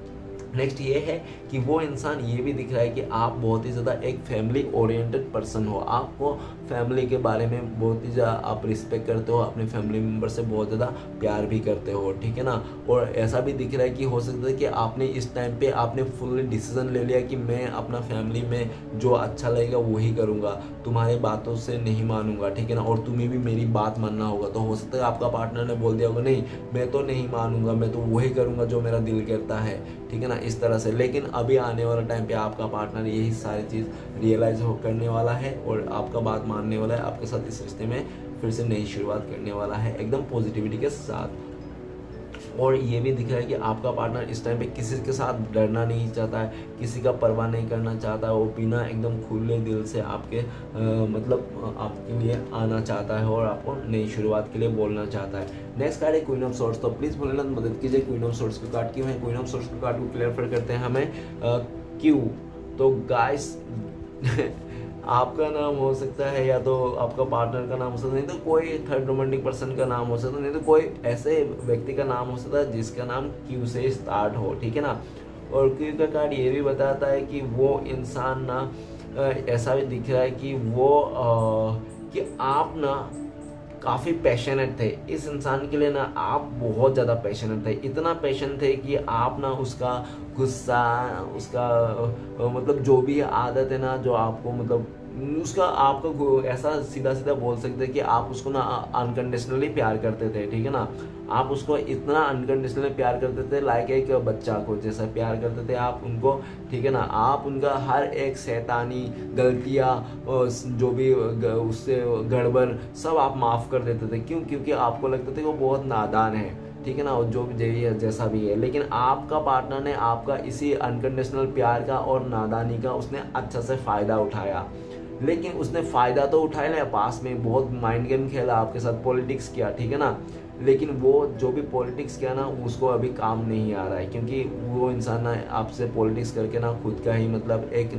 नेक्स्ट ये है कि वो इंसान ये भी दिख रहा है कि आप बहुत ही ज़्यादा एक फैमिली ओरिएंटेड पर्सन हो, आपको फैमिली के बारे में बहुत ही ज़्यादा आप रिस्पेक्ट करते हो, अपने फैमिली मेम्बर से बहुत ज़्यादा प्यार भी करते हो, ठीक है ना। और ऐसा भी दिख रहा है कि हो सकता है कि आपने इस टाइम पे आपने फुल्ली डिसीजन ले लिया कि मैं अपना फैमिली में जो अच्छा लगेगा वही करूँगा, तुम्हारी बातों से नहीं मानूंगा, ठीक है ना। और तुम्हें भी मेरी बात मानना होगा। तो हो सकता है आपका पार्टनर ने बोल दिया होगा नहीं मैं तो नहीं मानूंगा, मैं तो वही करूँगा जो मेरा दिल करता है, ठीक है ना, इस तरह से। लेकिन अभी आने वाला टाइम पे आपका पार्टनर यही सारी चीज़ रियलाइज करने वाला है और आपका बात मानने वाला है, आपके साथ इस रिश्ते में फिर से नई शुरुआत करने वाला है एकदम पॉजिटिविटी के साथ। और ये भी दिख रहा है कि आपका पार्टनर इस टाइम पे किसी के साथ डरना नहीं चाहता है, किसी का परवाह नहीं करना चाहता है, वो बिना एकदम खुले दिल से आपके मतलब आपके लिए आना चाहता है और आपको नई शुरुआत के लिए बोलना चाहता है। नेक्स्ट कार्ड है क्वीन ऑफ सोर्ड्स। तो प्लीज़ भोलेनाथ मदद कीजिए, क्वीन ऑफ सोर्ड्स के कार्ड क्यों है, क्वीन ऑफ सोर्ड्स के कार्ड को क्लियर करते हैं हमें क्यों। तो गाइस आपका नाम हो सकता है या तो आपका पार्टनर का नाम हो सकता है, नहीं तो कोई थर्ड रोमांटिक पर्सन का नाम हो सकता है, नहीं तो कोई ऐसे व्यक्ति का नाम हो सकता है जिसका नाम क्यू से स्टार्ट हो, ठीक है ना। और क्यू का कार्ड ये भी बताता है कि वो इंसान ना ऐसा भी दिख रहा है कि वो कि आप ना काफ़ी पैशनेट थे इस इंसान के लिए ना, आप बहुत ज़्यादा पैशनेट थे, इतना पैशन थे कि आप ना उसका गुस्सा, उसका मतलब जो भी आदत है ना, जो आपको मतलब उसका आपका ऐसा सीधा सीधा बोल सकते हैं कि आप उसको ना अनकंडीशनली प्यार करते थे, ठीक है ना। आप उसको इतना अनकंडीशनली प्यार करते थे, लाइक एक बच्चा को जैसा प्यार करते थे आप उनको, ठीक है ना। आप उनका हर एक शैतानी गलतियाँ जो भी उससे गड़बड़ सब आप माफ़ कर देते थे। क्यों? क्योंकि आपको लगता था कि वो बहुत नादान है, ठीक है ना, और जो भी जैसा भी है। लेकिन आपका पार्टनर ने आपका इसी अनकंडीशनल प्यार का और नादानी का उसने अच्छा से फ़ायदा उठाया। लेकिन उसने फ़ायदा तो उठाया ना, पास में बहुत माइंड गेम खेला आपके साथ, पॉलिटिक्स किया, ठीक है ना। लेकिन वो जो भी पॉलिटिक्स किया ना उसको अभी काम नहीं आ रहा है, क्योंकि वो इंसान ना आपसे पॉलिटिक्स करके ना खुद का ही मतलब एक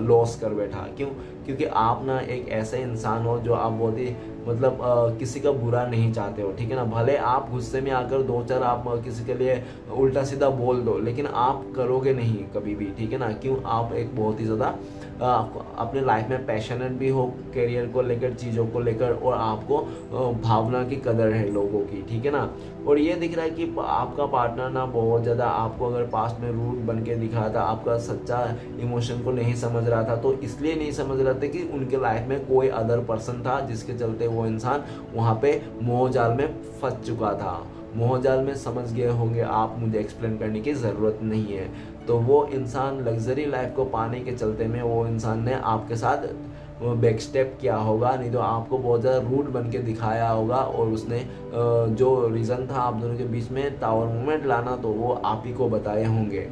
लॉस कर बैठा। क्यों? क्योंकि आप ना एक ऐसे इंसान हो जो आप बहुत ही मतलब किसी का बुरा नहीं चाहते हो, ठीक है ना। भले आप गुस्से में आकर दो चार आप किसी के लिए उल्टा सीधा बोल दो, लेकिन आप करोगे नहीं कभी भी, ठीक है ना। क्यों? आप एक बहुत ही ज़्यादा अपने लाइफ में पैशनेट भी हो करियर को लेकर, चीज़ों को लेकर, और आपको भावना की कदर है लोगों की, ठीक है ना। और ये दिख रहा है कि आपका पार्टनर ना बहुत ज़्यादा आपको अगर पास्ट में रूड बन के दिखा था, आपका सच्चा इमोशन को नहीं समझ रहा था, तो इसलिए नहीं समझ रहा था कि उनके लाइफ में कोई अदर पर्सन था, जिसके चलते वो इंसान वहाँ पे मोह जाल में फंस चुका था। मोह जाल में समझ गए होंगे आप, मुझे एक्सप्लेन करने की ज़रूरत नहीं है। तो वो इंसान लग्जरी लाइफ को पाने के चलते में वो इंसान ने आपके साथ बैक स्टेप किया होगा, नहीं तो आपको बहुत ज़्यादा रूड बन के दिखाया होगा, और उसने जो रीज़न था आप दोनों के बीच में टावर मूवमेंट लाना, तो वो आप ही को बताए होंगे,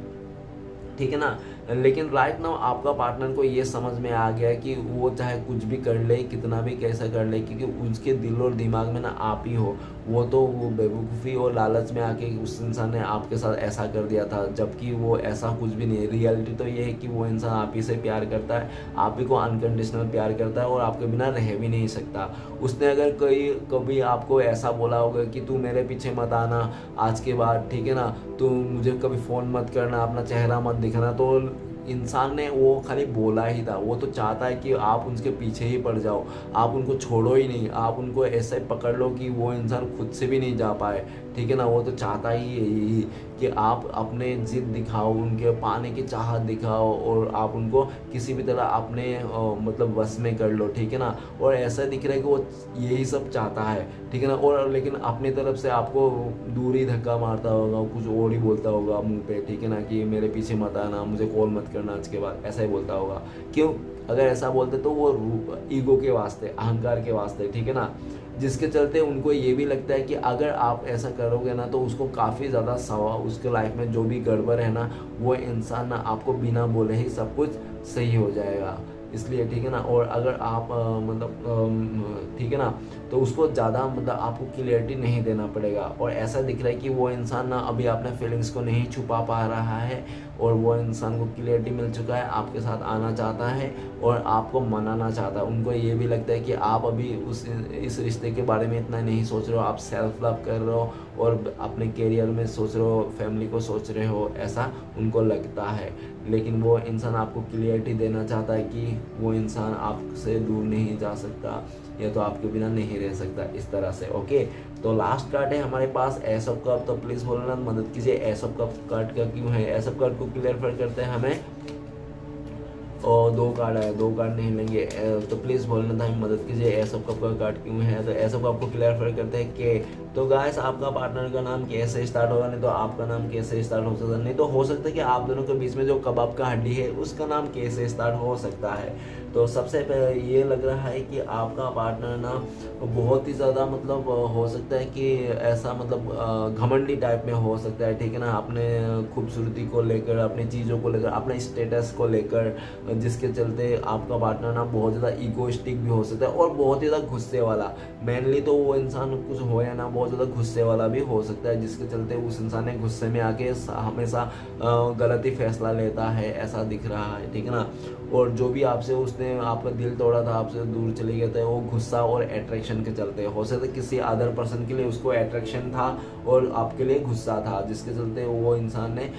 ठीक है ना। लेकिन राइट नाउ आपका पार्टनर को ये समझ में आ गया है कि वो चाहे कुछ भी कर ले, कितना भी कैसा कर ले, क्योंकि उसके दिल और दिमाग में ना आप ही हो। वो बेवकूफ़ी और लालच में आके उस इंसान ने आपके साथ ऐसा कर दिया था, जबकि वो ऐसा कुछ भी नहीं है। रियलिटी तो ये है कि वो इंसान आप ही से प्यार करता है, आप ही को अनकंडीशनल प्यार करता है, और आपके बिना रह भी नहीं सकता। उसने अगर कभी आपको ऐसा बोला होगा कि तू मेरे पीछे मत आना आज के बाद, ठीक है ना, तू मुझे कभी फ़ोन मत करना, अपना चेहरा मत दिखाना, तो इंसान ने वो खाली बोला ही था। वो तो चाहता है कि आप उनके पीछे ही पड़ जाओ, आप उनको छोड़ो ही नहीं, आप उनको ऐसे पकड़ लो कि वो इंसान खुद से भी नहीं जा पाए, ठीक है ना। वो तो चाहता ही यही कि आप अपने जिद दिखाओ, उनके पाने की चाहत दिखाओ, और आप उनको किसी भी तरह अपने मतलब वश में कर लो, ठीक है ना। और ऐसा दिख रहा है कि वो यही सब चाहता है, ठीक है ना। और लेकिन अपनी तरफ से आपको दूर ही धक्का मारता होगा, कुछ और ही बोलता होगा मुंह पे, ठीक है ना, कि मेरे पीछे मत आना, मुझे कॉल मत करना आज के बाद, ऐसा ही बोलता होगा। क्यों? अगर ऐसा बोलते तो वो ईगो के वास्ते, अहंकार के वास्ते, ठीक है ना। जिसके चलते उनको ये भी लगता है कि अगर आप ऐसा करोगे ना, तो उसको काफ़ी ज़्यादा सवा उसके लाइफ में जो भी गड़बड़ है ना, वो इंसान ना आपको बिना बोले ही सब कुछ सही हो जाएगा, इसलिए, ठीक है ना। और अगर आप मतलब ठीक है ना, तो उसको ज़्यादा मतलब आपको क्लियरिटी नहीं देना पड़ेगा। और ऐसा दिख रहा है कि वो इंसान ना अभी अपने फीलिंग्स को नहीं छुपा पा रहा है, और वो इंसान को क्लियरिटी मिल चुका है, आपके साथ आना चाहता है और आपको मनाना चाहता है। उनको ये भी लगता है कि आप अभी इस रिश्ते के बारे में इतना नहीं सोच रहे हो, आप सेल्फ लव कर रहे हो और अपने करियर में सोच रहे हो, फैमिली को सोच रहे हो, ऐसा उनको लगता है। लेकिन वो इंसान आपको क्लियरिटी देना चाहता है कि वो इंसान आपसे दूर नहीं जा सकता, या तो आपके बिना नहीं रह सकता, इस तरह से। ओके, तो लास्ट कार्ड है हमारे पास एस ऑफ कप। तो प्लीज़ बोलना मदद कीजिए, एस ऑफ कप कार्ड का क्यों है, एस ऑफ कार्ड को क्लियर करते हैं हमें। और दो कार्ड है, दो कार्ड नहीं लेंगे, तो प्लीज़ बोलना था मदद कीजिए, एस ऑफ कप का कार्ड क्यों है। तो एस ऑफ कप को क्लियर करते हैं के। तो गाइस, आपका पार्टनर का नाम के से स्टार्ट होगा, नहीं तो आपका नाम के से स्टार्ट हो सकता है, नहीं तो हो सकता है कि आप दोनों के बीच में जो कबाब का हड्डी है उसका नाम के से स्टार्ट हो सकता है। तो सबसे पहले ये लग रहा है कि आपका पार्टनर ना बहुत ही ज़्यादा मतलब हो सकता है कि ऐसा मतलब घमंडी टाइप में हो सकता है, ठीक है ना, अपने खूबसूरती को लेकर, अपनी चीज़ों को लेकर, अपने स्टेटस को लेकर, जिसके चलते आपका पार्टनर ना बहुत ज़्यादा ईगोइस्टिक भी हो सकता है और बहुत ही ज़्यादा गुस्से वाला। मेनली तो वो इंसान कुछ हो या ना बहुत ज़्यादा गुस्से वाला भी हो सकता है, जिसके चलते उस इंसान ने गुस्से में आके हमेशा गलत ही फैसला लेता है, ऐसा दिख रहा है, ठीक है ना। और जो भी आपसे उसने आपका दिल तोड़ा था, आपसे दूर चले गए थे, वो गुस्सा और अट्रैक्शन के चलते हो सकता है किसी अदर पर्सन के लिए उसको अट्रैक्शन था और आपके लिए गुस्सा था, जिसके चलते वो इंसान ने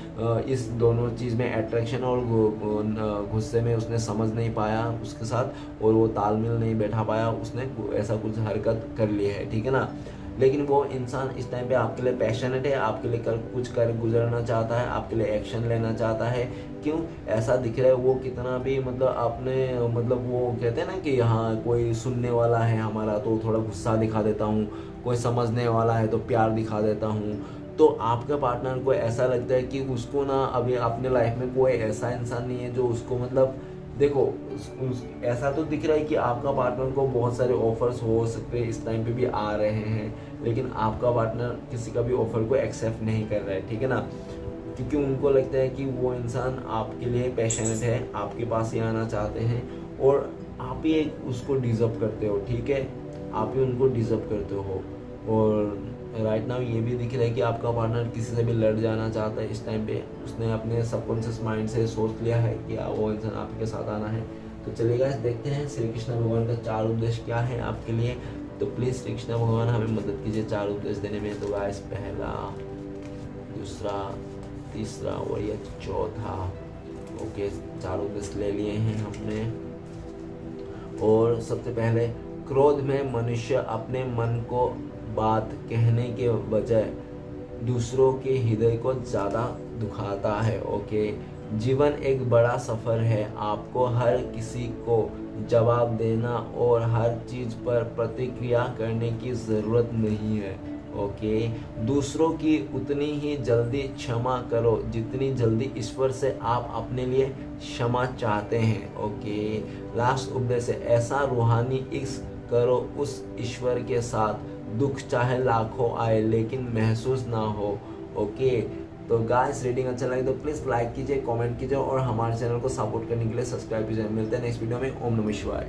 इस दोनों चीज़ में अट्रैक्शन और गुस्से में उसने समझ नहीं पाया उसके साथ, और वो तालमेल नहीं बैठा पाया, उसने ऐसा कुछ हरकत कर ली है, ठीक है ना। लेकिन वो इंसान इस टाइम पे आपके लिए पैशनेट है, आपके लिए कुछ कर गुजरना चाहता है, आपके लिए एक्शन लेना चाहता है। क्यों? ऐसा दिख रहा है वो कितना भी मतलब आपने मतलब वो कहते हैं ना कि हाँ कोई सुनने वाला है हमारा तो थोड़ा गुस्सा दिखा देता हूँ, कोई समझने वाला है तो प्यार दिखा देता हूँ। तो आपके पार्टनर को ऐसा लगता है कि उसको ना अभी अपने लाइफ में कोई ऐसा इंसान नहीं है जो उसको मतलब देखो ऐसा तो दिख रहा है कि आपका पार्टनर को बहुत सारे ऑफर्स हो सकते हैं इस टाइम पे भी आ रहे हैं, लेकिन आपका पार्टनर किसी का भी ऑफर को एक्सेप्ट नहीं कर रहा है, ठीक है ना, क्योंकि उनको लगता है कि वो इंसान आपके लिए पैशनेट है, आपके पास ही आना चाहते हैं और आप ही उसको डिजर्व करते हो, ठीक है, आप ही उनको डिजर्व करते हो। और राइट नाउ ये भी दिख रहा है कि आपका पार्टनर किसी से भी लड़ जाना चाहता है इस टाइम पे। उसने अपने सबकॉन्शियस माइंड से सोच लिया है कि वो इंसान आपके साथ आना है। तो चलिए गाइस देखते हैं श्री कृष्ण भगवान का 4 उद्देश्य क्या है आपके लिए। तो प्लीज़ श्री कृष्ण भगवान हमें मदद कीजिए 4 उद्देश्य देने में। तो गाइस पहला, दूसरा, तीसरा और ये चौथा। ओके, 4 उद्देश्य ले लिए हैं हमने। और सबसे पहले, क्रोध में मनुष्य अपने मन को बात कहने के बजाय दूसरों के हृदय को ज़्यादा दुखाता है। ओके, जीवन एक बड़ा सफ़र है, आपको हर किसी को जवाब देना और हर चीज़ पर प्रतिक्रिया करने की ज़रूरत नहीं है। ओके, दूसरों की उतनी ही जल्दी क्षमा करो जितनी जल्दी ईश्वर से आप अपने लिए क्षमा चाहते हैं। ओके, लास्ट उपदेश है, ऐसा रूहानी इश्क करो उस ईश्वर के साथ, दुख चाहे लाखों आए लेकिन महसूस ना हो। ओके, तो गाइस रीडिंग अच्छा लगे तो प्लीज़ लाइक कीजिए, कमेंट कीजिए और हमारे चैनल को सपोर्ट करने के लिए सब्सक्राइब कीजिए। मिलते हैं नेक्स्ट वीडियो में। ओम नमः शिवाय।